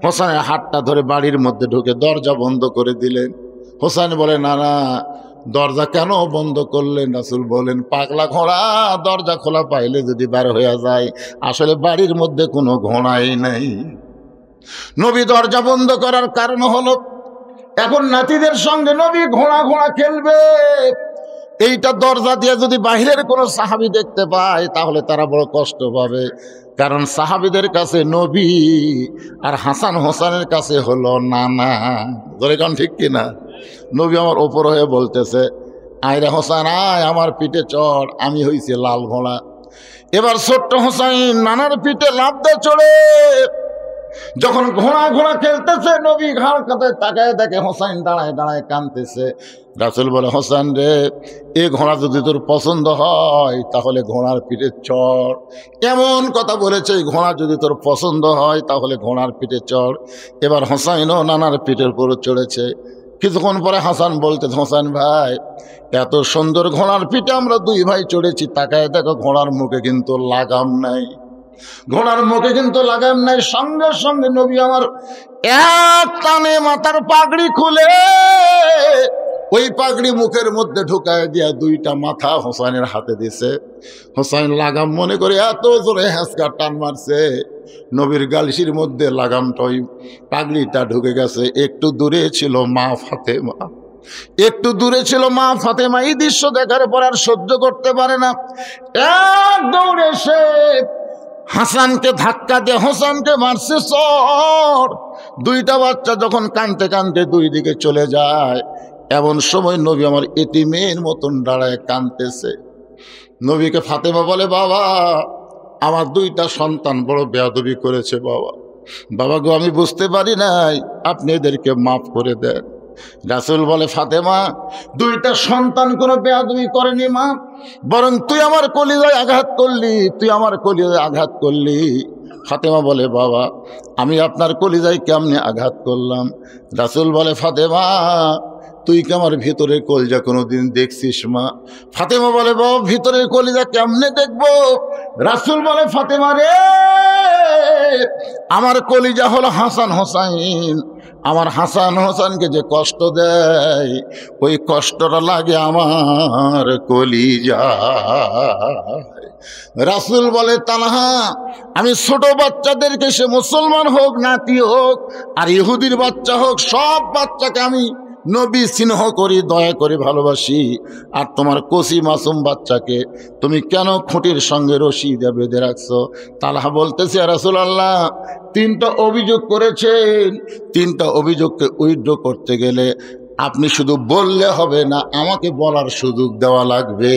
হোসাইনের হাতটা ধরে বাড়ির মধ্যে ঢুকে দরজা বন্ধ করে দিলেন। হোসাইন বলে, না না, দরজা কেন বন্ধ করলেন? রাসূল বলেন, পাগলা ঘোড়া দরজা খোলা পাইলে যদি বার হয়ে যায়, আসলে বাড়ির মধ্যে কোনো ঘোড়াই নাই। নবী দরজা বন্ধ করার কারণ হলো এখন নাতিদের সঙ্গে নবী ঘোড়া ঘোড়া খেলবে। এইটা দরজা দিয়ে যদি বাহিরের কোনো সাহাবী দেখতে পায় তাহলে তারা বড় কষ্ট পাবে, কারণ সাহাবীদের কাছে নবী আর হাসান হোসেনের কাছে হলো নানা। ধরে কারণ ঠিক কিনা? নবী আমার ওপর হয়ে বলতেছে, আয়রে হোসেন আয় আমার পিঠে চড়, আমি হইছি লাল ঘোড়া। এবার ছোট্ট হোসাইন নানার পিঠে লাফ দিয়ে চড়ে যখন ঘোড়া ঘোড়া খেলতেছে, নবী ঘাড় কাতে তাকায় দেখে হোসাইন দাঁড়ায় দাঁড়ায় কাঁদতেছে। রাসূল বলে, হোসেন রে, এ ঘোড়া যদি তোর পছন্দ হয় তাহলে ঘোড়ার পিঠে চড়। এমন কথা বলেছে, ঘোড়া যদি তোর পছন্দ হয় তাহলে ঘোড়ার পিঠে চড়। এবার হোসাইনও নানার পিঠের উপর চড়েছে। কিছুক্ষণ পরে হাসান বলতে, হোসেন ভাই, এত সুন্দর ঘোড়ার পিঠে আমরা দুই ভাই চড়েছি, তাকায় দেখো ঘোড়ার মুখে কিন্তু লাগাম নাই, ঘোড়ার মুখে কিন্তু লাগাম নাই। সঙ্গে সঙ্গে নবী আমার এক টানে মাথার পাগড়ি খুলে ওই পাগড়ি মুখের মধ্যে ঢুকায় দিয়া দুইটা মাথা হোসাইনের হাতে দিছে। হোসাইন লাগাম মনে করে এত জোরে হ্যাঁচকা টান মারছে, নবীর গালসির মধ্যে লাগামটা ওই পাগড়িটা ঢুকে গেছে। একটু দূরে ছিল মা ফাতেমা, একটু দূরে ছিল মা ফাতেমা। এই দৃশ্য দেখার পর আর সহ্য করতে পারে না, এক দৌড়ে এসে হাসানকে ধাক্কা দিয়ে হোসেনকে মারছে চড়। দুইটা বাচ্চা যখন কাঁদতে কাঁদতে দুই দিকে চলে যায়, এমন সময় নবী আমার এতিমের মতন দাঁড়ায় কাঁদতেছে। নবীকে ফাতেমা বলে, বাবা, আমার দুইটা সন্তান বড় বেয়াদবি করেছে বাবা। বাবা গো, আমি বুঝতে পারি নাই, আপনি এদেরকে মাফ করে দেন। রাসূল বলে, ফাতেমা, দুইটা সন্তান কোনো বেয়াদবি করেনি মা, বরং তুই আমার কলিজায় আঘাত করলি, তুই আমার কলিজায় আঘাত করলি। ফাতেমা বলে, বাবা, আমি আপনার কলিজায় কেমনে আঘাত করলাম? রাসূল বলে, ফাতেমা, তুই কি আমার ভিতরের কলিজা কোনোদিন দেখছিস মা? ফাতেমা বলে, বাবা, ভিতরের কলিজা কেমনে দেখবো? রাসূল বলে, ফাতেমা রে, আমার কলিজা হলো হাসান হোসাইন, আমার হাসান হোসেনকে যে কষ্ট দেয় ওই কষ্টটা লাগে আমার কলিজা। রাসূল বলে, তানহা, আমি ছোট বাচ্চাদেরকে, সে মুসলমান হোক নাতি হোক আর ইহুদির বাচ্চা হোক, সব বাচ্চাকে আমি নবী স্নেহ করি, দয়া করে ভালোবাসি। আর তোমার কচি মাসুম বাচ্চাকে তুমি কেন খুঁটির সঙ্গে রশি দিয়ে বেঁধে রাখছো? তালহা বলতেছে, ইয়া রাসূলুল্লাহ, তিনটা অভিযোগ করেছেন, তিনটা অভিযোগকে উইথড্র করতে গেলে আপনি শুধু বললে হবে না, আমাকে বলার সুযোগ দেওয়া লাগবে।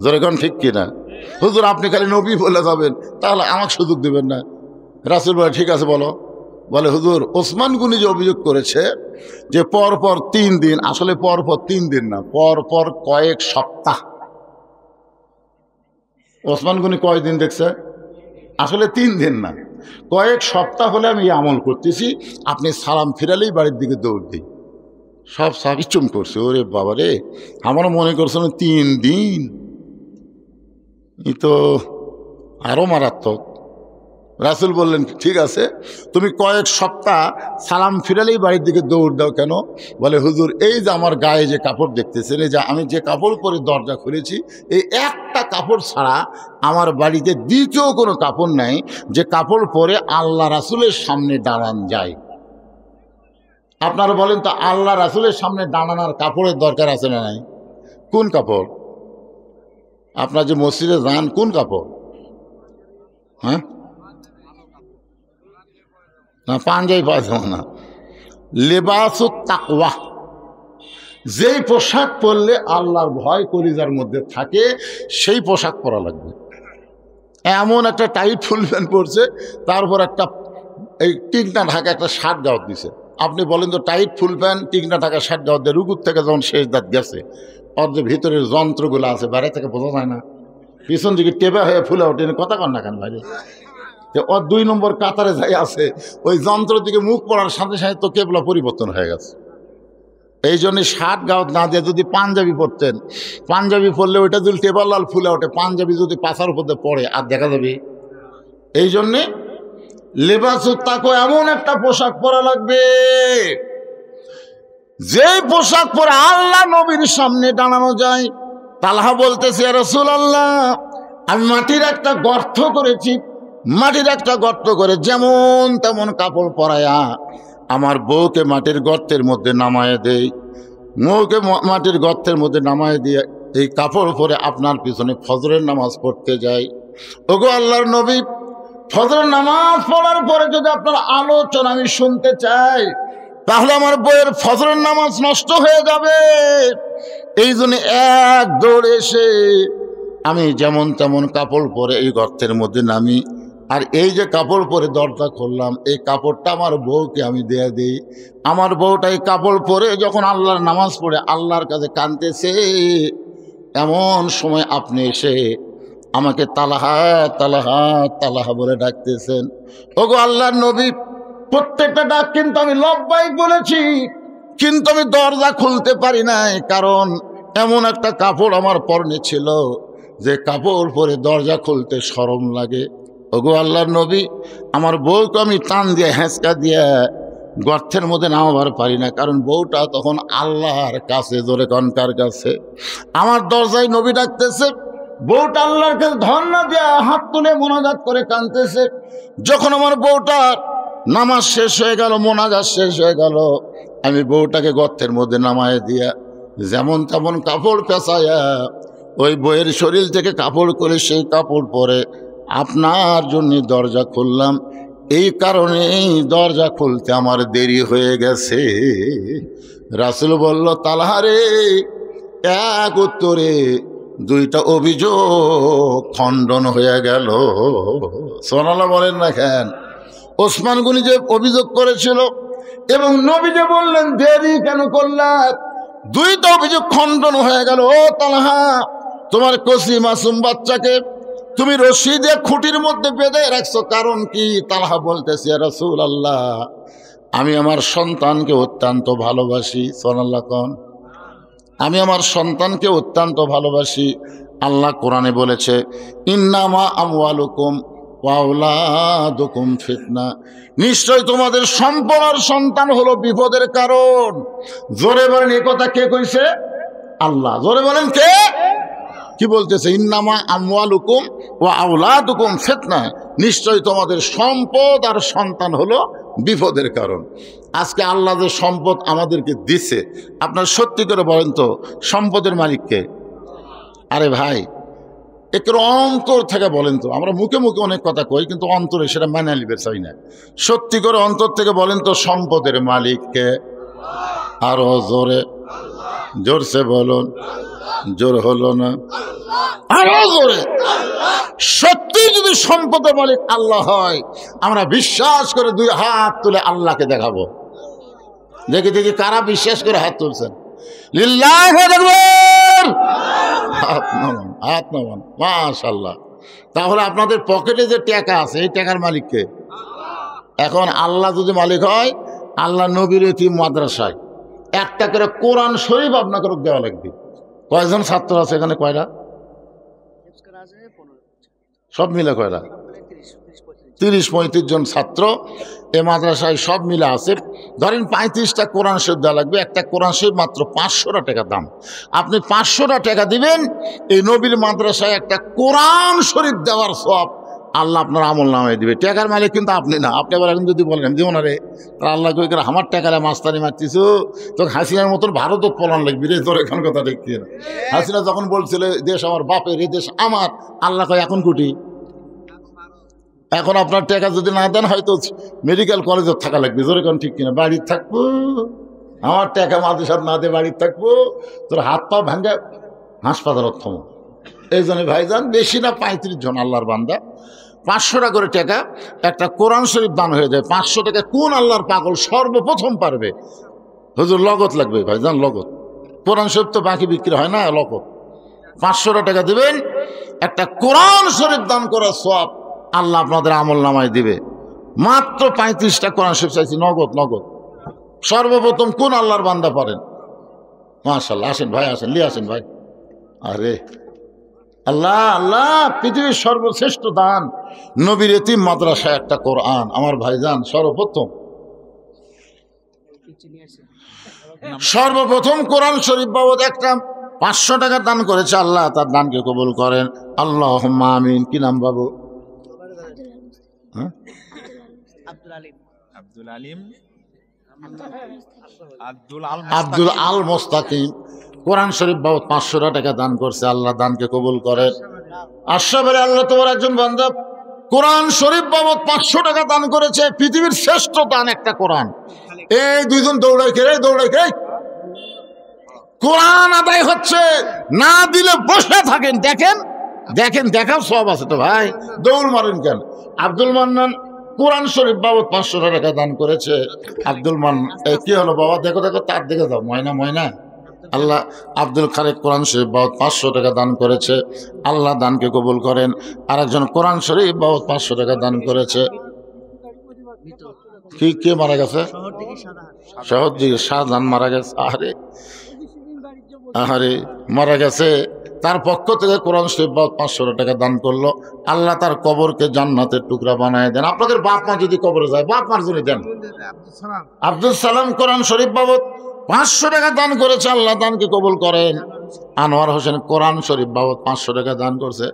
যেরকম ঠিক কিনা? হুজুর, আপনি খালি নবী বলে যাবেন, তাহলে আমাকে সুযোগ দেবেন না? রাসূল বলে, ঠিক আছে বলো। বলে, হুজুর, ওসমান গনি যে অভিযোগ করেছে যে পরপর 3 দিন, আসলে পরপর 3 দিন না, পরপর কয়েক সপ্তাহ। ওসমান গনি কয়দিন দেখছে? আসলে 3 দিন না, কয়েক সপ্তাহ হলে আমি আমল করতেছি, আপনি সালাম ফিরালেই বাড়ির দিকে দৌড় দিই। সব সাহাবী চুম করছে। ওরে বাবা রে, আমারও মনে করছিল 3 দিন, ই তো আরো মারাত্মক। রাসূল বললেন, ঠিক আছে, তুমি কয়েক সপ্তাহ সালাম ফিরালেই বাড়ির দিকে দৌড় দাও কেন? বলে, হুজুর, এই যে আমার গায়ে যে কাপড় দেখতেছেন, এই যে আমি যে কাপড় পরে দরজা খুলেছি, এই একটা কাপড় ছাড়া আমার বাড়িতে দ্বিতীয় কোনো কাপড় নাই যে কাপড় পরে আল্লাহ রাসূলের সামনে দাঁড়ান যায়। আপনারা বলেন তো, আল্লাহ রাসূলের সামনে দাঁড়ানোর কাপড়ের দরকার আছে না নাই? কোন কাপড়? আপনার যে মসজিদে যান, কোন কাপড়? হ্যাঁ, না, পাঞ্জাবি পায়জামা না, লেবাসুত তাকওয়া। যেই পোশাক পরলে আল্লাহর ভয় কলিজার মধ্যে থাকে সেই পোশাক পরা লাগবে। এমন একটা টাইট ফুল প্যান্ট পরছে, তারপর একটা এই টিকনা ঢাকা একটা শার্ট গাউত দিছে। আপনি বলেন তো, টাইট ফুল প্যান্ট টিকনা ঢাকা শার্ট গাউত দিয়ে রুকুর থেকে যখন শেষ দাঁত গেছে, ওর যে ভিতরের যন্ত্রগুলো আছে বাইরে থেকে বোঝা যায় না, পিছন দিকে টেপা হয়ে ফুলে ওঠে, কথা কন না কেন বাইরে? ওর 2 নম্বর কাতারে যাই আছে, ওই যন্ত্র দিকে মুখ পড়ার সাথে সাথে তো কেবলা পরিবর্তন হয়ে গেছে। এই জন্য শার্ট গাউত না দিয়ে যদি পাঞ্জাবি পরতেন, পাঞ্জাবি পরলে ওইটা যদি টেবার লাল ফুলে ওঠে, পাঞ্জাবি যদি পাছার উপর পড়ে আর দেখা যাবে। এই জন্যে লেবাসুত তাকওয়া, এমন একটা পোশাক পরা লাগবে যেই পোশাক পরে আল্লাহ নবীর সামনে দাঁড়ানো যায়, তালহা বলতেছে, ইয়া রাসূলুল্লাহ, আমি মাটির একটা গর্ত করেছি, মাটির একটা গর্ত করে যেমন তেমন কাপড় পরায়া আমার বউকে মাটির গর্তের মধ্যে নামায় দেই, বউকে মাটির গর্তের মধ্যে নামায় দিয়ে এই কাপড় পরে আপনার পিছনে ফজরের নামাজ পড়তে যাই। ওগো আল্লাহর নবী, ফজরের নামাজ পড়ার পরে যদি আপনার আলোচনা আমি শুনতে চাই, তাহলে আমার বউয়ের ফজরের নামাজ নষ্ট হয়ে যাবে। এই জন্য এক দৌড়ে এসে আমি যেমন তেমন কাপড় পরে এই গর্তের মধ্যে নামি, আর এই যে কাপড় পরে দরজা খুললাম, এই কাপড়টা আমার বউকে আমি দিয়ে দিই। আমার বউটা এই কাপড় পরে যখন আল্লাহর নামাজ পড়ে আল্লাহর কাছে কাঁদতেছে, এমন সময় আপনি এসে আমাকে তালাহা তালাহা তালাহা বলে ডাকতেছেন। ওগো আল্লাহর নবী, প্রত্যেকটা ডাক কিন্তু আমি লব্বাইক বলেছি, কিন্তু আমি দরজা খুলতে পারি নাই, কারণ এমন একটা কাপড় আমার পরনে ছিল যে কাপড় পরে দরজা খুলতে শরম লাগে। ওগো আল্লাহর নবী, আমার বউকে আমি টান দিয়ে হেঁচকা দিয়ে গর্তের মধ্যে নামাবার পারি না, কারণ বউটা তখন আল্লাহর কাছে, জোরে কনকার কাছে। আমার দরজায় নবী ডাকতেছে, বউটা আল্লাহর কাছে ধর্ণা দিয়ে হাত তুলে মোনাজাত করে কাঁদতেছে। যখন আমার বউটার নামাজ শেষ হয়ে গেল, মোনাজাত শেষ হয়ে গেল, আমি বউটাকে গর্তের মধ্যে নামায় দিয়া যেমন তেমন কাপড় পেঁচাইয়া ওই বউয়ের শরীর থেকে কাপড় করে সেই কাপড় পরে আপনার জন্য দরজা খুললাম। এই কারণেই দরজা খুলতে আমার দেরি হয়ে গেছে। রাসূল বলল, তালহারে, এক উত্তরে দুইটা অভিযোগ খণ্ডন হয়ে গেল। সুবহানাল্লাহ বলেন না কেন? ওসমান গনি যে অভিযোগ করেছিল এবং নবী যে বললেন দেরি কেন করলেন, দুইটা অভিযোগ খণ্ডন হয়ে গেল। ও তালহা, তোমার কসি মাসুম বাচ্চাকে তুমি রশি দিয়ে খুঁটির মধ্যে বেঁধে রাখছো, কারণ কি? তালহা বলতেছে, ইয়া রাসূলুল্লাহ, আমি আমার সন্তানকে অত্যন্ত ভালোবাসি। সুবহানাল্লাহ কোন? আমি আমার সন্তানকে অত্যন্ত ভালোবাসি। আল্লাহ কোরআনে বলেছে, ইন্নামা আমওয়ালুকুম ওয়া আওলাদুকুম ফিতনা, নিশ্চয় তোমাদের সম্পদ আর সন্তান হলো বিপদের কারণ। জোরে বলেন, এই কথা কে কইছে? আল্লাহ। জোরে বলেন, কে? কি বলতেছে? ইন্নামা আমওয়ালুকুম ওয়া আওলাদুকুম ফিতনা, নিশ্চয় তোমাদের সম্পদ আর সন্তান হলো বিপদের কারণ। আজকে আল্লাহ যে সম্পদ আমাদেরকে দিছে, আপনার সত্যি করে বলেন তো সম্পদের মালিককে? আরে ভাই, একটু অন্তর থেকে বলেন তো। আমরা মুখে মুখে অনেক কথা কই, কিন্তু অন্তরে সেটা মানে নিবে চাই না। সত্যি করে অন্তর থেকে বলেন তো সম্পদের মালিককে? আরো জোরে, জোরসে বলুন। জোর হলো না, আরো জোরে। সত্যি যদি সম্পদের মালিক আল্লাহ হয়, আমরা বিশ্বাস করে দুই হাত তুলে আল্লাহকে দেখাবো। দেখি দেখি কারা বিশ্বাস করে হাত তুলছেন। লিল্লাহু আকবার। হাত নামান, হাত নামান। মাশাআল্লাহ। তাহলে আপনাদের পকেটে যে টাকা আছে, এই টাকার মালিককে? এখন আল্লাহ যদি মালিক হয়, আল্লাহ নবীর এতিম মাদ্রাসায় একটা করে কোরআন শরীফ আপনাকে দেওয়া লাগবে। কয়জন ছাত্র আছে এখানে? কয়টা? সব মিলে কয়টা? 30-35 জন ছাত্র এ মাদ্রাসায় সব মিলে আছে। ধরেন 35টা কোরআন শরীফ দেওয়া লাগবে। একটা কোরআন শরীফ মাত্র 500 টাকা দাম। আপনি 500 টাকা দিবেন, এই নবীর মাদ্রাসায় একটা কোরআন শরীফ দেওয়ার সব আল্লাহ আপনার আমল নামায় দিবে। টাকার মালিক কিন্তু আপনি না। আপনি আবার এখন যদি বলেন যেমন আরে আল্লাহ কই করে আমার টাকালে মাস্তানি মারতিস, তো হাসিনার মতন ভারতও পলান লাগবি রে। তোর এখন কথা দেখছি না। হাসিনা যখন বলছিল দেশ আমার বাপের, এই দেশ আমার, আল্লাহ কয় এখন কুটি। এখন আপনার টাকা যদি না দেন, হয়তো মেডিকেল কলেজে থাকা লাগবে। জোরে কোন ঠিক কিনা? বাড়ির থাকবো, আমার টাকা মাদ্রাসাত না দিয়ে বাড়ির থাকবো, তোর হাত পা ভাঙ্গা হাসপাতালত থম। এই জন্য ভাইজান, বেশি না 35 জন আল্লাহর বান্দা 500 টাকা করে টাকা একটা কোরআন শরীফ দান হয়ে যায়। 500 টাকা কোন আল্লাহর পাগল সর্বপ্রথম পারবে? হুজুর লগত লাগবে ভাইজান, লগত। কোরআন শরীফ তো বাকি বিক্রি হয় না, লগত। 500 টাকা দিবেন, একটা কোরআন শরীফ দান করার সওয়াব আল্লাহ আপনাদের আমল নামায় দিবে। মাত্র 35টা কোরআন শরীফ চাইছি, নগদ নগদ। সর্বপ্রথম কোন আল্লাহর বান্দা পারেন? মাশাআল্লাহ। আসেন ভাই, আসেন, লিয়ে আসেন ভাই। আরে আল্লাহ আল্লাহ, পৃথিবীর সর্বশ্রেষ্ঠ দান নবীর এতিম মাদ্রাসায় একটা কোরআন। আমার ভাইজান সর্বপ্রথম সর্বপ্রথম কোরআন শরীফ বাবদ একটা 500 টাকা দান করেছে, আল্লাহ তার দানকে কবুল করেন। আল্লাহুম্মা আমিন। কি নাম বাবু? আব্দুল আল মুস্তাকিম। কোরআন শরীফ বাবদ 500 টাকা দান করছে, আল্লাহ দানকে কবুল করেন। আশরাফের আল্লাহ তোমার একজন বান্দা কোরআন শরীফ বাবদ 500 টাকা দান করেছে। পৃথিবীর শ্রেষ্ঠ দান একটা কোরআন। এই দুইজন দৌড়াই খেয়ে কোরআন আদায় হচ্ছে, না দিলে বসে থাকেন, দেখেন দেখেন দেখাও সব আছে তো ভাই, দৌড় মারেন কেন? আব্দুল মান্নান কোরআন শরীফ বাবদ 500 টাকা দান করেছে। আব্দুল মান্নান কি হলো বাবা? দেখো দেখো তার দিকে যাও, ময়না ময়না। আল্লাহ আব্দুল খালেক কোরআন শরীফ বাবদ 500 টাকা দান করেছে, আল্লাহ দানকে কবুল করেন। আরেকজন কোরআন শরীফ বাবদ 500 টাকা দান করেছে। কি কে মারা গেছে? শহর দিকে শাহজাহান মারা গেছে। আরে আরে মারা গেছে, তার পক্ষ থেকে কোরআন শরীফ বাবদ 500 টাকা দান করলো। আল্লাহ তার কবরকে জান্নাতের টুকরা বানায় দেন। আপনাদের বাপ মা যদি কবরে যায়, বাপ মার জন্য দেন। আব্দুল সালাম কোরআন শরীফ বাবদ 500 টাকা দান করেছে, আল্লাহ দানকে কবুল করেন। আনোয়ার হোসেন কোরআন শরীফ বাবদ 500 টাকা দান করছে।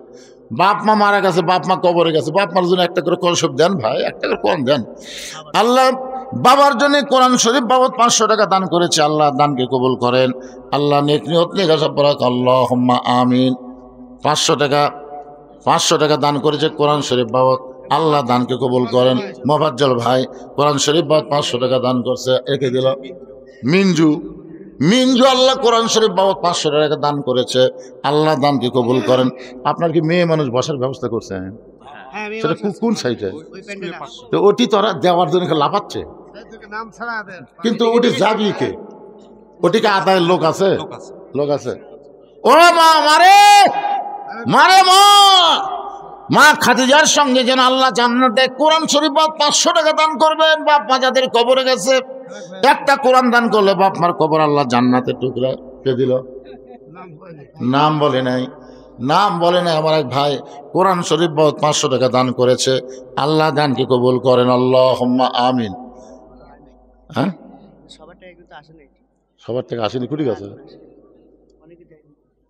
বাপ মা মারা গেছে, বাপ মা কবরে গেছে, বাপ মার জন্য একটা করে কলসব দেন ভাই, একটা করে কোরআন দেন। আল্লাহ বাবার জন্য কোরআন শরীফ বাবদ 500 টাকা দান করেছে, আল্লাহ দানকে কবুল করেন। আল্লাহ নেক নিয়ত নিয়ে গেছে পড়াক, আল্লাহুম্মা আমিন। 500 টাকা দান করেছে কোরআন শরীফ বাবদ, আল্লাহ দানকে কবুল করেন। মোফাজ্জল ভাই কোরআন শরীফ বাবদ 500 টাকা দান করছে, একে দিল। মিঞ্জু আল্লাহ কোরআন শরীফ বাবদ 500 টাকা দান করেছে, আল্লাহ দানকে কবুল করেন। আপনার কি মেয়ে মানুষ বসার ব্যবস্থা করছেন? সেটা কোন সাইডে? তো ওটি তোরা দেওয়ার জন্য লাফাচ্ছে, কিন্তু ওটি যাবি কে? ওটিকে আদায়ের লোক আছে, লোক আছে। ও মা মারে মারে মা খাদিজার সঙ্গে যেন আল্লাহ জান্নাতে কোরআন শরীফ বাবদ 500 টাকা দান করবেন। বাপ মা যাদের কবরে গেছে, একটা কোরআন দান করলে বাপ মার কবর আল্লাহ জান্নাতের টুকরা কে দিল? নাম বলে নাই, নাম বলে নাই। আমার এক ভাই কোরআন শরীফ বাবদ 500 টাকা দান করেছে, আল্লাহ দানকে কবুল করেন। আল্লাহুম্মা আমিন। হ্যাঁ, সবার থেকে আসেনি, কুটি গেছে।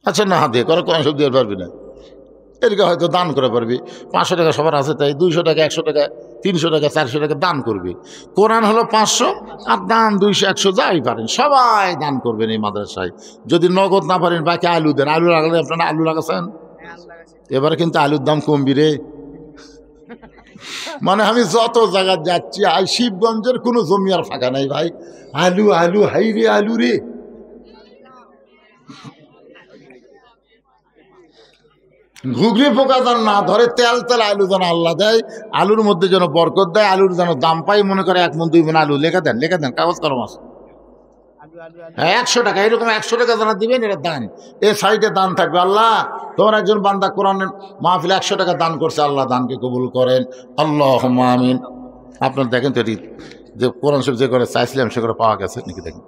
আচ্ছা না দিয়ে করে কোরআন শরীফ দিয়ে পারবি না, এদিকে হয়তো দান করে পারবি। 500 টাকা সবার আছে, তাই 200 টাকা 100 টাকা 300 টাকা 400 টাকা দান করবি। কোরআন হলো 500 আর দান 200 100 যাই পারেন সবাই দান করবেন এই মাদ্রাসায়। যদি নগদ না পারেন বাকি আলু দেন। আলু লাগালে আপনারা আলু লাগাচ্ছেন, এবারে কিন্তু আলুর দাম কমবি রে। মানে আমি যত জায়গা যাচ্ছি, শিবগঞ্জের কোনো জমি আর ফাঁকা নাই ভাই। আলু আলু হাই রে আলু রে। ঘুগরি পোকা যেন না ধরে, তেল তেল আলু যেন আল্লাহ দেয়, আলুর মধ্যে যেন বরকত দেয়, আলুর যেন দাম পাই। মনে করে 1 মণ 2 মণ আলু লেখা দেন কাগজ কলম আছে। হ্যাঁ 100 টাকা, এরকম 100 টাকা যারা দিবেন এটা দান। এ সাইডে দান থাকবে। আল্লাহ তোমার একজন বান্দা কোরআনের মাহফিলে 100 টাকা দান করছে, আল্লাহ দানকে কবুল করেন। আল্লাহুম্মা আমিন। আপনার দেখেন তো এটি যে কোরআন শরীফ যে করে চাইছিলাম সে করে পাওয়া গেছে নাকি দেখেন।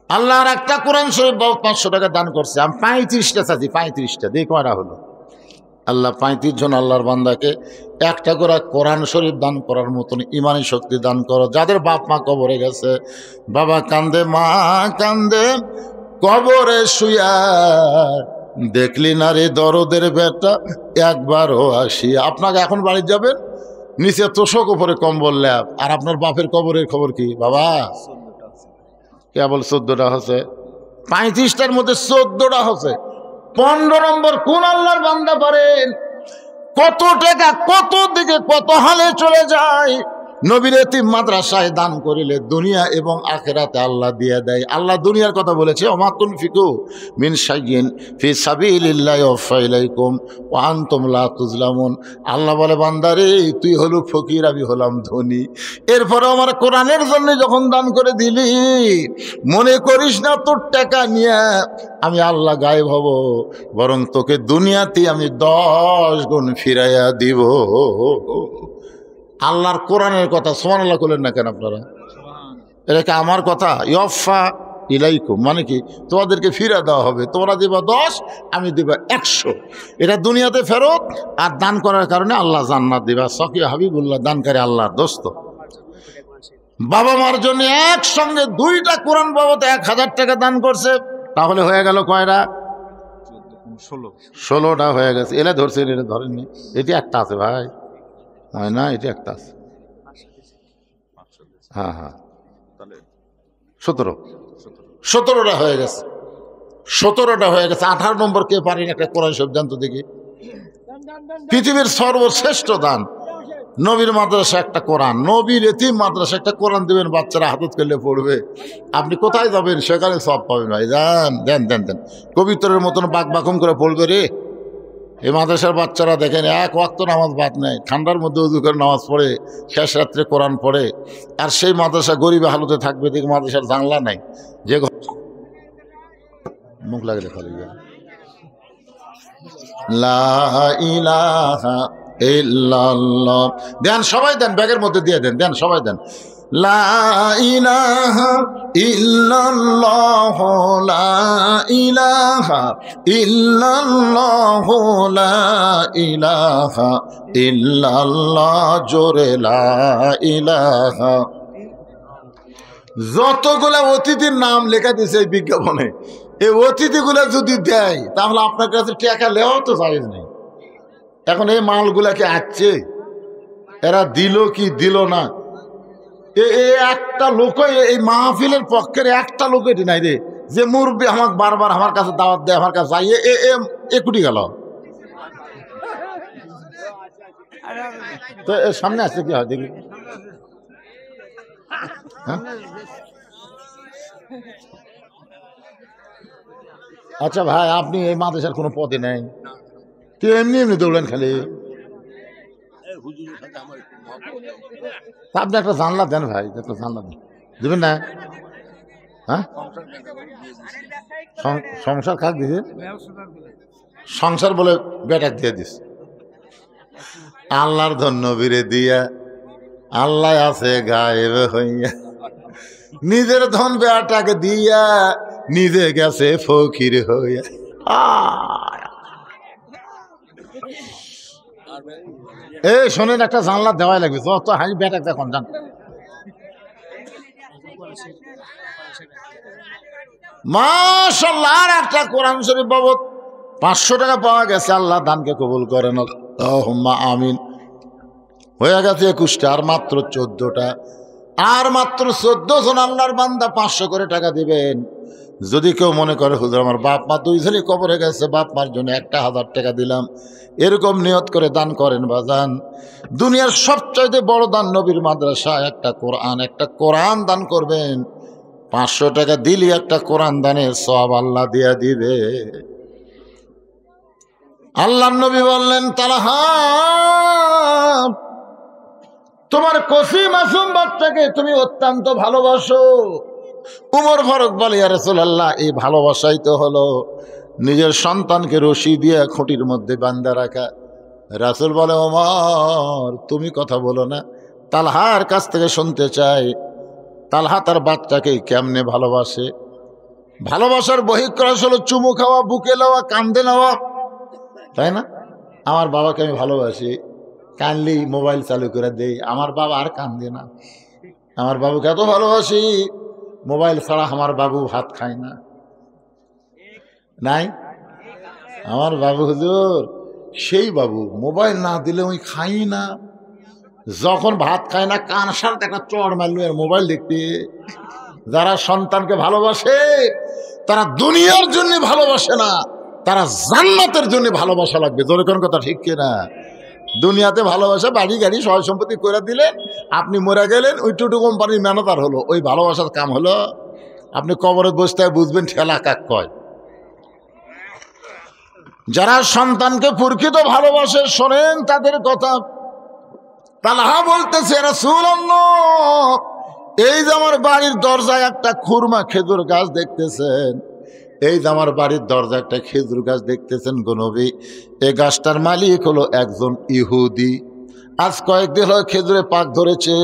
আল্লাহর একটা কোরআন শরীফ বাবদ 500 টাকা দান করছে। আমি 35টা চাচ্ছি, 35টা দিয়ে কয়টা হলো? আল্লাহ 35 জন আল্লাহর বান্দাকে একটা করে কোরআন শরীফ দান করার মতন ইমানি শক্তি দান করো। যাদের বাপ মা কবরে গেছে, বাবা কান্দে মা কান্দে কবরে শুয়া, দেখলি না রে দরদের বেটা একবারও আসি। আপনাকে এখন বাড়ি যাবেন, নিচে তোষক উপরে কম্বল ল্যাব, আর আপনার বাপের কবরের খবর কি বাবা? কেবল 14টা হচ্ছে, 35টার মধ্যে 14টা হচ্ছে। 15 নম্বর কোন আল্লাহর বান্দা পারেন? কত টাকা কত দিকে কত হালে চলে যায়। নবীর এতিম মাদ্রাসায় দান করিলে দুনিয়া এবং আখিরাতে আল্লাহ দিয়ে দেয়। আল্লাহ দুনিয়ার কথা বলেছে, ওমা তুনফিকু মিন শাইইন ফি সাবিলিল্লাহি ওয়াফা ইলাইকুম ওয়া আনতুম লা তুজলামুন। আল্লাহ বলে বান্দারে তুই হলো ফকির, আমি হলাম ধনী, এরপরে আমার কোরআনের জন্য যখন দান করে দিলি, মনে করিস না তোর টাকা নিয়ে আমি আল্লাহ গায়েব হব, বরং তোকে দুনিয়াতে আমি 10 গুণ ফিরাইয়া দিব। আল্লাহর কোরআনের কথা সুবহানাল্লাহ বলেন না কেন আপনারা? এটা কি আমার কথা? ইয়ফা ইলাইকুম মানে কি? তোমাদেরকে ফিরা দেওয়া হবে। তোমরা দিবা 10, আমি দিবা 100। এটা দুনিয়াতে ফেরত, আর দান করার কারণে আল্লাহ জান্নাত দিবা। সকি হাবিবুল্লাহ দানকারী আল্লাহর দোস্ত। বাবা মার জন্য একসঙ্গে 2টা কোরআন বাবদ 1000 টাকা দান করছে, তাহলে হয়ে গেল কয়টা? 16টা হয়ে গেছে। এলে ধরছেন, এটা ধরেননি। এটি একটা আছে ভাই, হয় না? এটি একটা আছে। হ্যাঁ হ্যাঁ, 17টা হয়ে গেছে। 17টা হয়ে গেছে। 18 নম্বর কে পারেন একটা কোরআন শরীফ জানতো দেখি? পৃথিবীর সর্বশ্রেষ্ঠ দান নবীর মাদ্রাসা একটা কোরআন, নবীর এতিম মাদ্রাসা একটা কোরআন দিবেন, বাচ্চারা হাতত করলে পড়বে। আপনি কোথায় যাবেন? সেখানে সব পাবেন ভাই। দেন দেন দেন দেন, কবিতরের মতন বাক বাকুম করে পড়বে রে। এই মাদ্রাসার বাচ্চারা দেখেন, 1 ওয়াক্ত নামাজ বাদ নেয়, ঠান্ডার মধ্যে উজু করে নামাজ পড়ে, শেষ রাত্রে কোরআন পড়ে। আর সেই মাদ্রাসা গরিব হালতে থাকবে, দেখে মাদ্রাসার জানলা নাই, যে মুখ লাগে দেখা লা ইলাহা ইল্লাল্লাহ। দেন সবাই দেন, ব্যাগের মধ্যে দিয়ে দেন, দেন সবাই দেন। লা ইলাহা ইল্লাল্লাহ, লা ইলাহা ইল্লাল্লাহ, লা ইলাহা ইল্লাল্লাহ, জোরে লা ইলাহা। যতগুলা অতিথির নাম লেখা দিয়েছে এই বিজ্ঞাপনে, এই অতিথিগুলা যদি দেয় তাহলে আপনার কাছে টাকা লেওয়াও তো জায়েজ নেই। এখন এই মালগুলাকে আসছে, এরা দিল কি দিল না, একটা লোক এই মাহফিলের পক্ষের একটা লোক এটি নাই রে, যে মুরব্বী আমাকে বারবার আমার কাছে দাওয়াত দেয়, আমার কাছে যাইয়ে এ কুটি গেল। তো এর সামনে আসছে কি হয় দেখি। আচ্ছা ভাই, আপনি এই মাদ্রাসার কোনো পদে নেই, তুই এমনি এমনি দৌড়েন খালি। আপনি একটা জানলা দেন ভাই, একটা জানলা দেন, দেবেন না? হ্যাঁ, সংসার কাক দিছে? সংসার বলে বেটাক দিয়ে দিস। আল্লাহর ধন্য বীরে দিয়া আল্লাহ আছে গায়েব হইয়া, নিজের ধন বেটাকে দিয়া নিজে গেছে ফকির হইয়া। এই শোনেন, একটা জানলা দেওয়াই লাগবে, যত হাই বেটাক দেখুন জান। মাশাআল্লাহ, আর একটা কোরআন শরীফ বাবদ 500 টাকা পাওয়া গেছে। আল্লাহ দানকে কবুল করেন, আল্লাহুম্মা আমিন। হয়ে গেছে 21টা, আর মাত্র 14টা, আর মাত্র 14 জন আল্লাহর বান্দা 500 করে টাকা দিবেন। যদি কেউ মনে করে হুজুর আমার বাপ মা 2 ছেলে কবরে গেছে, বাপ মার জন্য 1000 টাকা দিলাম, এরকম নিয়ত করে দান করেন বাজান। দুনিয়ার সবচাইতে বড় দান নবীর মাদ্রাসা একটা কোরআন দান করবেন। 500 টাকা দিলি একটা কোরআন দানের সওয়াব আল্লাহ দিয়া দিবে। আল্লাহর নবী বললেন, তালহা, তোমার কসি মাসুম বাচ্চাকে তুমি অত্যন্ত ভালোবাসো। উমর ফারুক বলে, ইয়া রাসূলুল্লাহ, এই ভালোবাসাই তো হলো নিজের সন্তানকে রশি দিয়ে খুঁটির মধ্যে বাঁধা রাখা। রাসূল বলে, ওমর তুমি কথা বলো না, তালহার কাছ থেকে শুনতে চাই, তালহা তার বাচ্চাকে কেমনে ভালোবাসে। ভালোবাসার বহিঃপ্রকাশ হলো চুমু খাওয়া, বুকে নেওয়া, কান্দে নেওয়া, তাই না? আমার বাবাকে আমি ভালোবাসি, কানলি মোবাইল চালু করে দেই, আমার বাবা আর কান্দে না। আমার বাবুকে এত ভালোবাসি, মোবাইল ছাড়া আমার বাবু ভাত খায় না। নাই, আমার বাবু হুজুর সেই বাবু, মোবাইল না দিলে ওই খাই না। যখন ভাত খায় না, কান সারতে একটা চড় মারল এর মোবাইল দেখতে। যারা সন্তানকে ভালোবাসে তারা দুনিয়ার জন্য ভালোবাসে না, তারা জান্নাতের জন্য ভালোবাসা লাগবে। জোরে কোন কথা ঠিক কিনা? দুনিয়াতে ভালোবাসা, বাড়ি গাড়ি সয় সম্পত্তি করে দিলেন, আপনি মরে গেলেন, ওই টুটু কোম্পানির ম্যানেজার হলো, ওই ভালোবাসার কাম হলো? আপনি কবরে বসতে বুঝবেন ঠেলা কাক কয়। যারা সন্তানকে প্রকৃত ভালোবাসে, শোনেন তাদের কথা। তালহা বলতেছে, রাসূলুল্লাহ, এই যে আমার বাড়ির দরজায় একটা খুরমা খেজুর গাছ দেখতেছেন, এই যে আমার বাড়ির দরজায় একটা খেজুর গাছ দেখতেছেন গো নবী, এই গাছটার মালিক হলো একজন ইহুদি। আজ কয়েকদিন হলো খেজুরে পাক ধরেছে,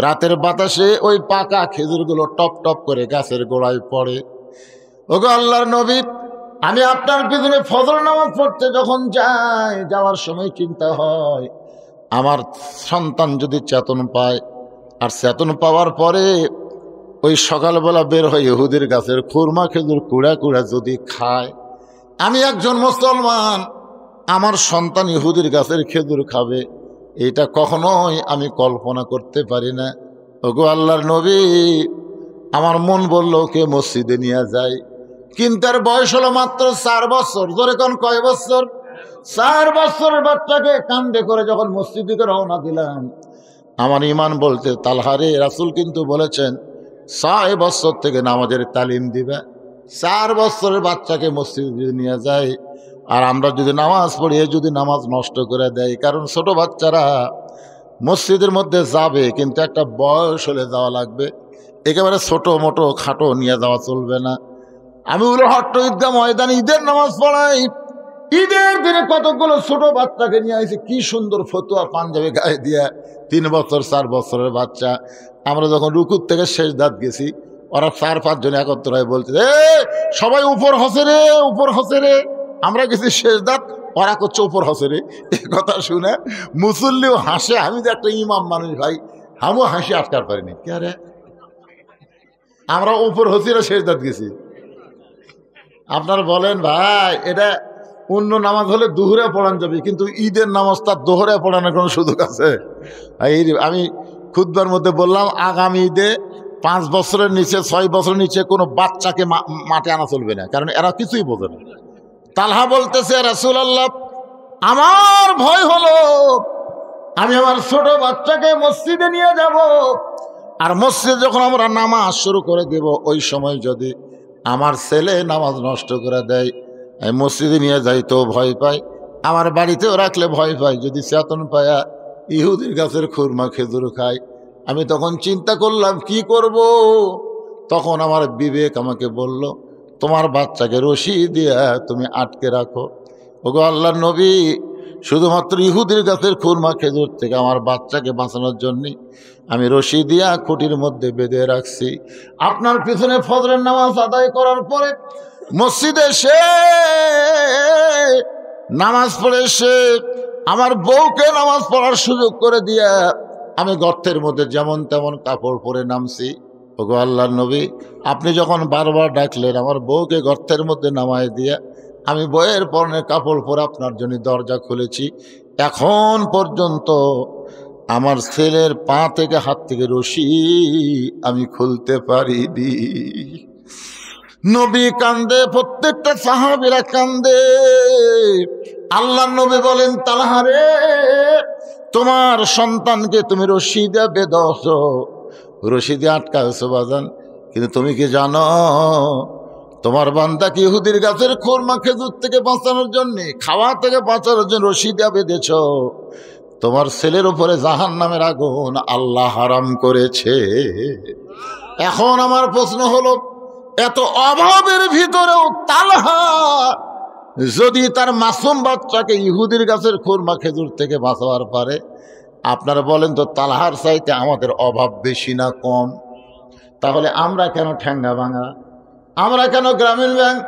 রাতের বাতাসে ওই পাকা খেজুরগুলো টপ টপ করে গাছের গোড়ায় পড়ে। ওগো আল্লাহর নবী, আমি আপনার পিছনে ফজর নামাজ পড়তে যখন যাই, যাওয়ার সময় চিন্তা হয় আমার সন্তান যদি চেতন পায় আর চেতন পাওয়ার পরে ওই সকালবেলা বের হয় ইহুদির গাছের খুরমা খেজুর কুড়া কুড়া যদি খায়, আমি একজন মুসলমান, আমার সন্তান ইহুদির গাছের খেজুর খাবে, এটা কখনোই আমি কল্পনা করতে পারি না। ওগো আল্লাহর নবী, আমার মন বলল ওকে মসজিদে নিয়ে যায়, কিন্তু তার বয়স হলো মাত্র 4 বছর। ধরে কোন কয় বছর? 4 বছরের বাচ্চাকে কান্দে করে যখন মসজিদে রওনা দিলাম, আমার ইমান বলতে তালহারে রাসূল কিন্তু বলেছেন 6 বছর থেকে নামাজের তালিম দিবে। 4 বছরের বাচ্চাকে মসজিদে নিয়ে যায়, আর আমরা যদি নামাজ পড়িয়ে যদি নামাজ নষ্ট করে দেয়, কারণ ছোট বাচ্চারা মসজিদের মধ্যে যাবে কিন্তু একটা বয়স হলে যাওয়া লাগবে, একেবারে ছোট মোটো খাটো নিয়ে যাওয়া চলবে না। আমি উলহট্ট ঈদগাহ ময়দানে ঈদের নামাজ পড়াই, ঈদের দিনে কতগুলো ছোট বাচ্চাকে নিয়ে আসে, কি সুন্দর ফতুয়া পাঞ্জাবি গায়ে দিয়া, 3 বছর 4 বছরের বাচ্চা। আমরা যখন রুকুর থেকে শেষ দাঁত গেছি, ওরা 4-5 জন একত্র হয়ে বলছে, সবাই উপর হসে রে, উপর হসে রে। আমরা গেছি শেষ দাঁত, ওরা করছে উপর হসে রে। এ কথা শুনে মুসল্লিও হাসে, আমি যে একটা ইমাম মানুষ ভাই, আমিও হাসি আটকার পারিনি। কে রে, আমরা উপর হসিরা শেষ দাঁত গেছি। আপনারা বলেন ভাই, এটা অন্য নামাজ হলে দুহরে পড়ানো যাবে, কিন্তু ঈদের নামাজটা দোহরে পড়ানোর কোনো সুযোগ আছে? আমি খুতবার মধ্যে বললাম, আগামী ঈদে 5 বছরের নিচে 6 বছরের নিচে কোনো বাচ্চাকে মাঠে আনা চলবে না, কারণ এরা কিছুই বোঝে না। তালহা বলতেছে, রাসূলুল্লাহ, আমার ভয় হলো আমি আমার ছোট বাচ্চাকে মসজিদে নিয়ে যাব, আর মসজিদে যখন আমরা নামাজ শুরু করে দেব, ওই সময় যদি আমার ছেলে নামাজ নষ্ট করে দেয়, আমি মসজিদে নিয়ে যাই তো ভয় পাই, আমার বাড়িতেও রাখলে ভয় পাই, যদি চেতন পায়া ইহুদির গাছের খুরমা খেজুর খায়। আমি তখন চিন্তা করলাম কি করব। তখন আমার বিবেক আমাকে বলল, তোমার বাচ্চাকে রশি দিয়া তুমি আটকে রাখো। ওগো আল্লাহর নবী, শুধুমাত্র ইহুদির গাছের খুরমা খেজুর থেকে আমার বাচ্চাকে বাঁচানোর জন্যে আমি রশি দিয়া খুঁটির মধ্যে বেঁধে রাখছি। আপনার পিছনে ফজরের নামাজ আদায় করার পরে মসজিদে এসে নামাজ পড়ে এসে আমার বউকে নামাজ পড়ার সুযোগ করে দিয়া আমি গর্তের মধ্যে যেমন তেমন কাপড় পরে নামছি। ওগো আল্লাহর নবী, আপনি যখন বারবার ডাকলেন, আমার বউকে গর্তের মধ্যে নামায় দিয়া আমি বইয়ের পরনে কাপড় পরে আপনার জন্য দরজা খুলেছি। এখন পর্যন্ত আমার ছেলের পা থেকে হাত থেকে রশি আমি খুলতে পারিনি। নবী কান্দে, প্রত্যেকটা সাহাবীরা কান্দে। আল্লাহর নবী বলেন, তালহা রে, তোমার সন্তানকে তুমি রশি দিয়ে বেঁধেছ, রশি দিয়ে আটকাছো বাজান, কিন্তু তুমি কি জানো তোমার বান্দাকে ইহুদির গাছের খুরমা খেজুর থেকে বাঁচানোর জন্য, খাওয়া থেকে বাঁচানোর জন্য রশি দিয়ে বেঁধেছ। তোমার ছেলের উপরে জাহান্নামের আগুন আল্লাহ হারাম করেছে। এখন আমার প্রশ্ন হলো, এত অভাবের ভিতরেও তালহা যদি তার মাসুম বাচ্চাকে ইহুদির গাছের খুরমা খেজুর থেকে বাঁচাবার পারে, আপনারা বলেন তো তালহার চাইতে আমাদের অভাব বেশি না কম? তাহলে আমরা কেন ঠ্যাঙ্গা ভাঙা, আমরা কেন গ্রামীণ ব্যাংক,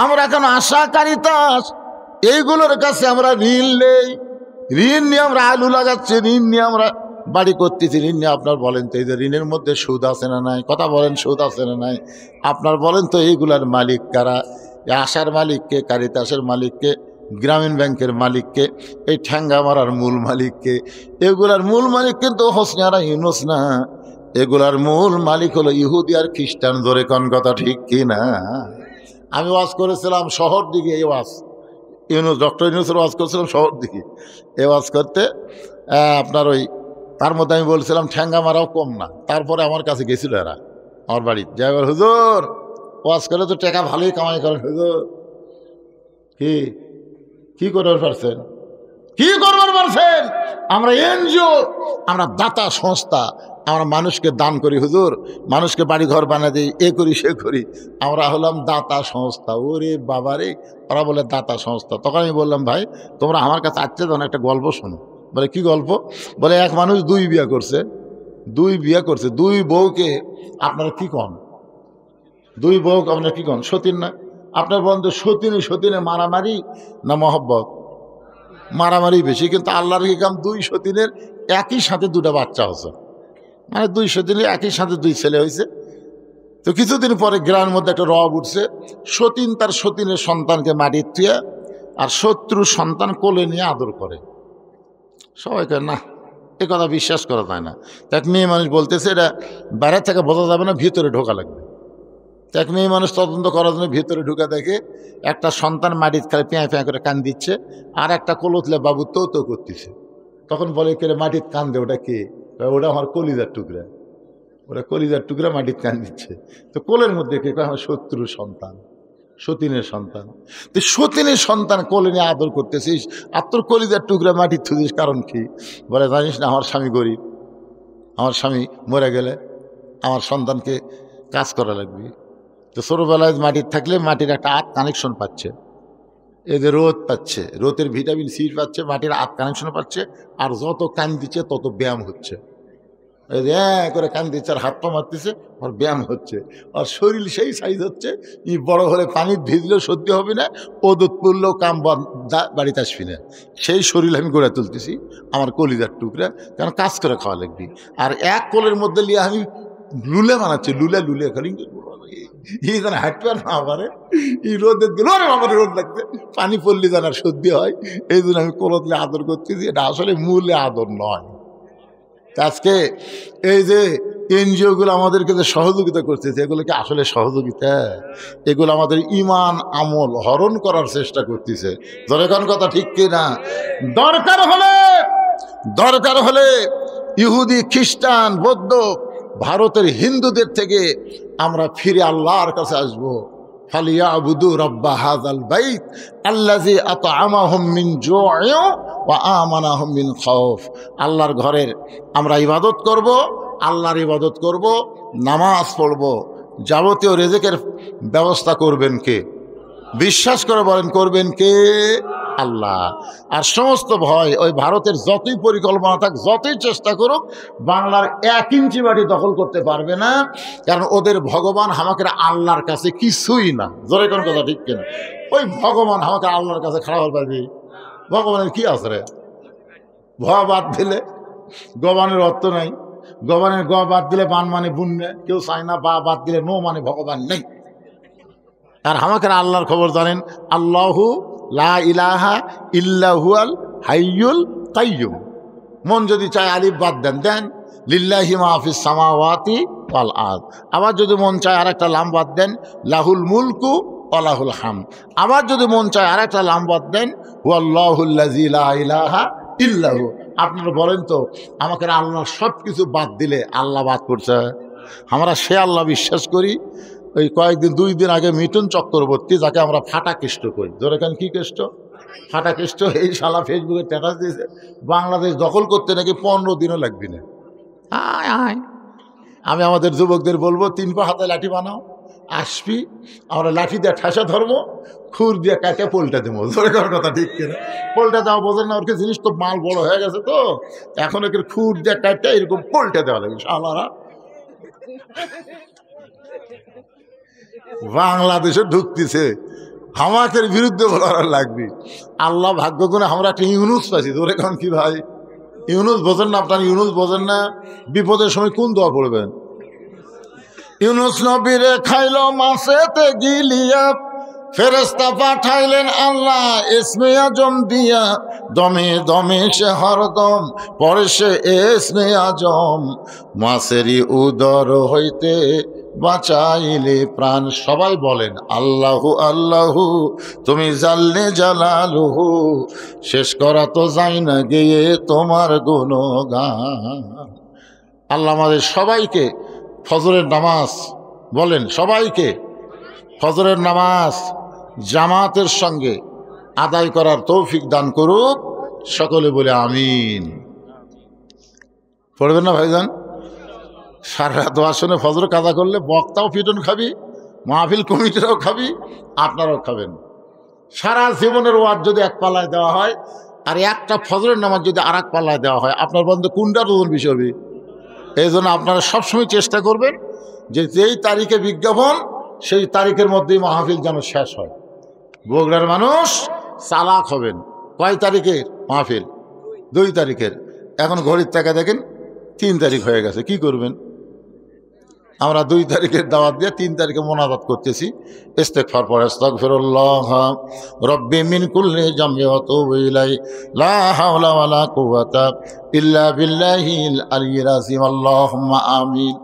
আমরা কেন আশা কারিতাস, এইগুলোর কাছে আমরা ঋণ নেই? ঋণ নিয়ে আমরা আলু লাগাচ্ছি, ঋণ নিয়ে আমরা বাড়ি করতেছি, ঋণ নিয়ে আপনার বলেন তো এই যে ঋণের মধ্যে সুদ আছে না নাই? কথা বলেন, সুদ আছে না নাই? আপনার বলেন তো এইগুলার মালিক কারা? আশার মালিককে, কারিতাসের মালিককে, গ্রামীণ ব্যাংকের মালিককে, এই ঠ্যাঙ্গা মারার মূল মালিককে? এগুলার মূল মালিক কিন্তু হোসনিয়ারা ইউনুস না, এগুলার মূল মালিক হলো ইহুদি আর খ্রিস্টান। ধরে কোন কথা ঠিক কি না? আমি ওয়াজ করেছিলাম শহর দিকে, এই ওয়াজ ইউনুস, ডক্টর ইউনুসের ওয়াজ করেছিলাম শহর দিকে। এই ওয়াজ করতে আপনার ওই তার মধ্যে আমি বলছিলাম ঠ্যাঙ্গা মারাও কম না। তারপরে আমার কাছে গেছিল এরা, আমার বাড়ি যাই, হুজুর ওয়াজ করে তো টাকা ভালোই কামাই করেন হুজুর, কি করবার পারছেন, কি করবার পারছেন? আমরা এনজিও, আমরা দাতা সংস্থা, আমরা মানুষকে দান করি হুজুর, মানুষকে বাড়ি ঘর বানিয়ে দিই, এ করি সে করি, আমরা হলাম দাতা সংস্থা। ওরে বাবারে, ওরা বলে দাতা সংস্থা। তখন আমি বললাম, ভাই তোমরা আমার কাছে আসছে তখন একটা গল্প শোনো। বলে কি গল্প? বলে এক মানুষ 2 বিয়ে করছে, 2 বিয়ে করছে, 2 বউকে আপনারা কি কন? 2 বউকে আপনারা কি কন? সতীন না? আপনার বন্ধু সতীনে সতীনে মারামারি না মহব্বত? মারামারি বেশি, কিন্তু আল্লাহর কি কাম, 2 সতীনের একই সাথে 2টা বাচ্চা হচ্ছে। মানে 200 দিনে একই সাথে 2 ছেলে হয়েছে। তো কিছুদিন পরে গ্রামের মধ্যে একটা রব উঠছে, সতীন তার সতীনের সন্তানকে মাটির থুয়ে আর শত্রুর সন্তান কোলে নিয়ে আদর করে। সবাইকে না, এ কথা বিশ্বাস করা যায় না। তো এক মেয়ে মানুষ বলতেছে এটা বাইরে থেকে বোঝা যাবে না, ভিতরে ঢোকা লাগবে। তো এক মেয়ে মানুষ তদন্ত করার জন্য ভিতরে ঢুকে দেখে একটা সন্তান মাটির খালে পেঁয়া পেঁয়া করে কান দিচ্ছে, আর একটা কোলতলে বাবু তো করতেছে। তখন বলে কে মাটির কান দে, ওটা কে? ওটা আমার কলিজার টুকরা, ওরা কলিজার টুকরা মাটির কান দিচ্ছে। তো কোলের মধ্যে কে? আমার শত্রুর সন্তান, সতীনের সন্তান। তো সতীনের সন্তান কোলে নিয়ে আদর করতেছিস, আর তোর কলিজার টুকরা মাটির থুদিস, কারণ কি? বলে জানিস না, আমার স্বামী গরিব, আমার স্বামী মরে গেলে আমার সন্তানকে কাজ করা লাগবে। তো ছোটোবেলায় মাটির থাকলে মাটির একটা আত কানেকশন পাচ্ছে, এদের রোদ পাচ্ছে, রোদের ভিটামিন সি পাচ্ছে, মাটির আত কানেকশন পাচ্ছে, আর যত কান দিচ্ছে তত ব্যায়াম হচ্ছে। করে কান দিচ্ছে আর হাত পা মারতেছে, আর ব্যায়াম হচ্ছে, আর শরীর সেই সাইজ হচ্ছে। বড় হলে পানি ভিজলেও সত্যি হবে না, ওদুত পড়লেও কাম বাড়িতে আসবি না। সেই শরীর আমি গড়ে তুলতেছি, আমার কলিজার টুকরা, কারণ কাজ করে খাওয়া লাগবে। আর এক কোলের মধ্যে নিয়ে আমি লুলে বানাচ্ছি, লুলে খালি এই যেন হাঁটতে আর না পারে, এই রোদের দিল আমার রোদ লাগছে, পানি পড়লে যেন আর সর্দি হয়, এই জন্য আমি কোলতলে আদর করতেছি। এটা আসলে মূলে আদর নয়। আজকে এই যে এনজিওগুলো আমাদেরকে যে সহযোগিতা করতেছে, এগুলো কি আসলে সহযোগিতা? এগুলো আমাদের ইমান আমল হরণ করার চেষ্টা করতেছে। যখন কথা ঠিক কিনা? দরকার হলে ইহুদি, খ্রিস্টান, বৌদ্ধ, ভারতের হিন্দুদের থেকে আমরা ফিরে আল্লাহর কাছে আসবো। ফালিয়াবুদু রাব্বা হাযাল বাইত আল্লাযী আত'আমাহুম মিন জু'ইন ওয়া আমানাহুম মিন খাউফ। আল্লাহর ঘরের আমরা ইবাদত করব, আল্লাহর ইবাদত করব, নামাজ পড়ব, যাবতীয় রিজিকের ব্যবস্থা করবেন কে? বিশ্বাস করে বলেন, করবেন কে? আল্লাহ। আর সমস্ত ভয় ওই ভারতের যতই পরিকল্পনা থাক, যতই চেষ্টা করুক, বাংলার 1 ইঞ্চি মাটি দখল করতে পারবে না। কারণ ওদের ভগবান আমাকে আল্লাহর কাছে কিছুই না। জোরে কোন কথা ঠিক কিনা? ওই ভগবান আমাকে আল্লাহর কাছে খারাপ পারবি, ভগবানের কি আছে রে? ভয় বাদ দিলে গবানের অর্থ নাই, গবানের গ বাদ দিলে বান মানে বুননে, কেউ চায় না। বা বাদ দিলে নো মানে ভগবান নেই। আর আমাকে আল্লাহর খবর জানেন, আল্লাহু লা ইলাহা ইল্লাহুয়াল হাইয়ুল কাইয়ুম। মন যদি চায় আলিফ বাদ দেন লিল্লাহি মা ফিস সামাওয়াতি ওয়াল আরদ। আবার যদি মন চায় আরেকটা লাম বাদ দেন, লাহুল মুলকু ওয়া লাহুল হামদ। আবার যদি মন চায় আরেকটা লাম বাদ দেন, হুয়াল্লাহুল্লাযী লা ইলাহা ইল্লাহু। আপনারা বলেন তো, আমাকে আল্লাহর সব কিছু বাদ দিলে আল্লাহ বাদ করছে? আমরা সে আল্লাহ বিশ্বাস করি। ওই কয়েকদিন 2 দিন আগে মিঠুন চক্রবর্তী, যাকে আমরা ফাটা কেষ্ট করি, যেখানে কি কেষ্ট, ফাটা কেষ্ট, এই শালা ফেসবুকে স্ট্যাটাস দিয়েছে বাংলাদেশ দখল করতে নাকি 15 দিনও লাগবে না। আয় আমি আমাদের যুবকদের বলবো, 3 পা হাতে লাঠি বানাও, আসবি, আমরা লাঠি দিয়ে ঠাসা ধরবো, খুর দিয়ে কাটে পোলটা দেবো। ধরে করার কথা ঠিক কিনা? পোলটা দেওয়া বোঝেন না, ওর জিনিস তো মাল বড় হয়ে গেছে, তো এখন একে খুর দিয়ে কাটে এরকম পোলটা দেওয়া লাগবে। শালারা বাংলাদেশে ঢুকতেছে, হামাকের বিরুদ্ধে বলার লাগবে। আল্লাহ ভাগ্য করে আমরা একটা ইউনুস পাইছি। ধরে কারণ কি ভাই, ইউনুস বোঝেন না? আপনার ইউনুস বোঝেন না? বিপদের সময় কোন দোয়া পড়বেন? ইউনুস নবীরে খাইল মাছেতে গিলিয়া, ফেরেশতা পাঠাইলেন আল্লাহ ইসমে আজম দিয়া। দমে দমে সে হরদম পরে সে ইসমে আজম, মাছেরই উদর হইতে বাঁচাইলে প্রাণ। সবাই বলেন আল্লাহু আল্লাহু, তুমি জানলে জালালুহু, শেষ করা তো যায় না গিয়ে তোমার গুণগান। আল্লাহ আমাদের সবাইকে ফজরের নামাজ, বলেন সবাইকে ফজরের নামাজ জামাতের সঙ্গে আদায় করার তৌফিক দান করুক। সকলে বলে আমিন। পড়বেন না ভাইজান? সারা রাত আসনে ফজর কাজা করলে বক্তাও পিটন খাবি, মাহফিল কমিটিরাও খাবি, আপনারাও খাবেন। সারা জীবনের ওয়াজ যদি এক পাল্লায় দেওয়া হয়, আর একটা ফজরের নামাজ যদি আর এক পাল্লায় দেওয়া হয়, আপনার বন্ধু কোনটার ওজন বেশি হবে? এই জন্য আপনারা সবসময় চেষ্টা করবেন যে যেই তারিখে বিজ্ঞাপন, সেই তারিখের মধ্যেই মাহফিল যেন শেষ হয়। বগুড়ার মানুষ চালাক হবেন। কয় তারিখের মাহফিল? 2 তারিখের। এখন ঘড়ির টাকা দেখেন 3 তারিখ হয়ে গেছে, কি করবেন? আমরা 2 তারিখের দাওয়াত দিয়ে 3 তারিখে মোনাজাত করতেছি। ইস্তেগফার পড়ে আস্তাগফিরুল্লাহ রব্বি মিন কুল্লি জামবি ওয়া তুবু ইলাই লা হাওলা ওয়ালা কুওয়াতা ইল্লা বিল্লাহিল আলিয়্যিল আযীম। আল্লাহুম্মা আমিন।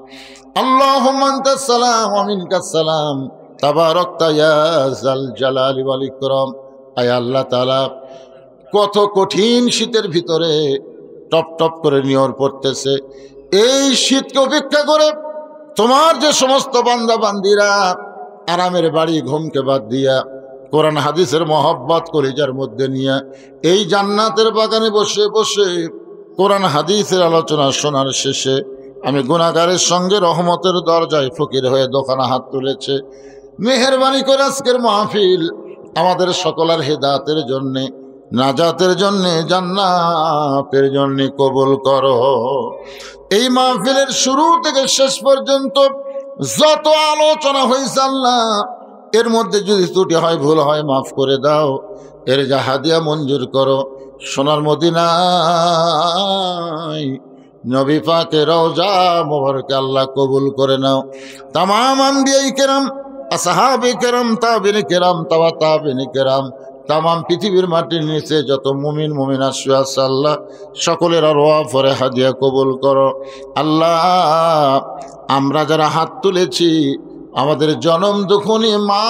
আল্লাহুম্মা আনতাস সালাম ওয়া মিনকাস সালাম তাবারাকতা ইয়া যাল জালালি ওয়াল ইকরাম। আয় আল্লাহ তাআলা, কত কঠিন শীতের ভিতরে টপ টপ করে নিয়র পড়তেছে। এই শীতকে উপেক্ষা করে তোমার যে সমস্ত বান্দা বান্দিরা আরামের বাড়ি ঘুমকে বাদ দিয়া কোরআন হাদিসের মহব্বত কলিজার মধ্যে নিয়ে এই জান্নাতের বাগানে বসে বসে কোরআন হাদিসের আলোচনা শোনার শেষে আমি গুনাহগারের সঙ্গে রহমতের দরজায় ফকির হয়ে দোকানে হাত তুলেছে। মেহেরবানি করে আজকের মাহফিল আমাদের সকলের হেদায়েতের জন্যে, নাজাতের জন্যে, জান্নাতের জন্যে কবুল করো। এই মাহফিলের শুরু থেকে শেষ পর্যন্ত যত আলোচনা হয়েছে আল্লাহ, এর মধ্যে যদি ত্রুটি হয়, ভুল হয়, মাফ করে দাও। এর যা হাদিয়া মঞ্জুর করো। সোনার মদিনায় নবী পাকের রওজা মোবারকে আল্লাহ কবুল করে নাও। তামাম আম্বিয়ায়ে কেরাম, আসহাবে কেরাম, তাবেঈনে কেরাম, তাবেঈনে কেরাম, তামাম পৃথিবীর মাটির নিচে যত মুমিন মুমিনা শুয়ে আছে আল্লাহ, সকলের আরওয়াহ ফরে হাদিয়া কবুল করো। আল্লাহ, আমরা যারা হাত তুলেছি, আমাদের জনম দুখনি মা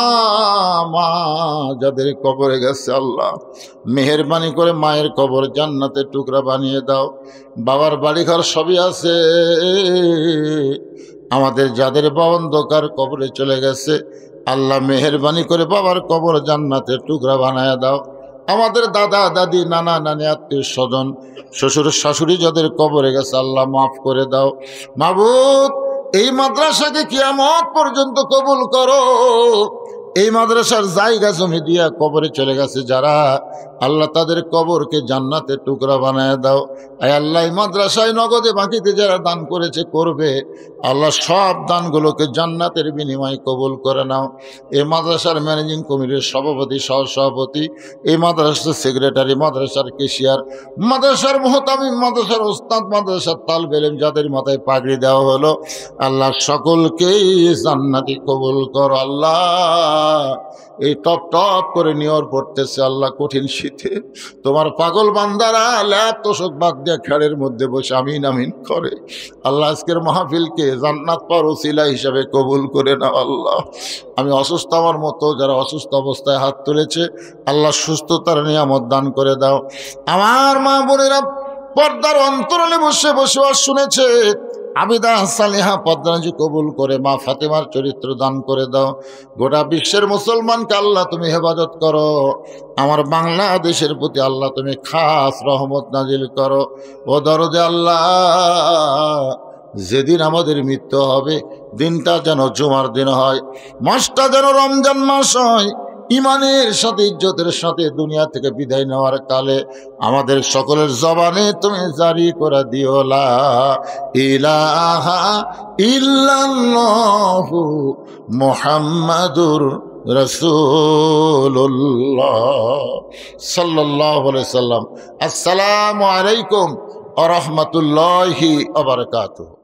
যাদের কবরে গেছে আল্লাহ, মেহেরবানি করে মায়ের কবর জান্নাতের টুকরা বানিয়ে দাও। বাবার বাড়িঘর সবই আছে, আমাদের যাদের বাবা অন্ধকার কবরে চলে গেছে আল্লাহ, মেহেরবানি করে বাবার কবর জান্নাতের টুকরা বানায় দাও। আমাদের দাদা দাদি, নানা নানি, আত্মীয় স্বজন, শ্বশুর শাশুড়ি যাদের কবরে গেছে আল্লাহ মাফ করে দাও। মাবুদ, এই মাদ্রাসাকে কিয়ামত পর্যন্ত কবুল করো। এই মাদ্রাসার জায়গা জমি দিয়া কবরে চলে গেছে যারা, আল্লাহ তাদের কবরকে জান্নাতের টুকরা বানায় দাও। আয় আল্লাহ, এই মাদ্রাসায় নগদে বাকিতে যারা দান করেছে, করবে আল্লাহ, সব দানগুলোকে জান্নাতের বিনিময়ে কবুল করে নাও। এই মাদ্রাসার ম্যানেজিং কমিটির সভাপতি, সহসভাপতি, এই মাদ্রাসার সেক্রেটারি, মাদ্রাসার কেশিয়ার, মাদ্রাসার মুহতামিম, মাদ্রাসার ওস্তাদ, মাদ্রাসার তালবে ইলম যাদের মাথায় পাগড়ি দেওয়া হলো আল্লাহ, সকলকেই জান্নাতি কবুল করো। আল্লাহ, এই টপ টপ করে নিয়র পড়তেছে আল্লাহ কঠিন শীতে, তোমার পাগল বান্দারা ল্যাপ তোষক বাদ দিয়ে খেড়ের মধ্যে বসে আমিন আমিন করে। আল্লাহ, আজকের মাহফিলকে জান্নাত পাওয়ার ওসিলা হিসাবে কবুল করে নাও। আল্লাহ, আমি অসুস্থ, আমার মতো যারা অসুস্থ অবস্থায় হাত তুলেছে আল্লাহ, সুস্থতার নিয়ামত দান করে দাও। আমার মা বোনেরা পর্দার অন্তরালে বসে বসে শুনেছে, আবিদা সালিহা পদ্মাজি কবুল করে মা ফাতেমার চরিত্র দান করে দাও। গোটা বিশ্বের মুসলমানকে আল্লাহ তুমি হেফাজত করো। আমার বাংলাদেশের প্রতি আল্লাহ তুমি খাস রহমত নাজিল করো। ও দরদে আল্লাহ, যেদিন আমাদের মৃত্যু হবে দিনটা যেন জুমার দিন হয়, মাসটা যেন রমজান মাস হয়, ইমানের সাথে ইজ্জতের সাথে দুনিয়া থেকে বিদায় নেওয়ার কালে আমাদের সকলের জবানে তুমি জারি করে দিও লা ইলাহা ইল্লাল্লাহু মুহাম্মাদুর রাসূলুল্লাহ সাল্লাল্লাহু আলাইহি সাল্লাম। আসসালামু আলাইকুম ওয়া রাহমাতুল্লাহি ওয়া বারাকাতুহু।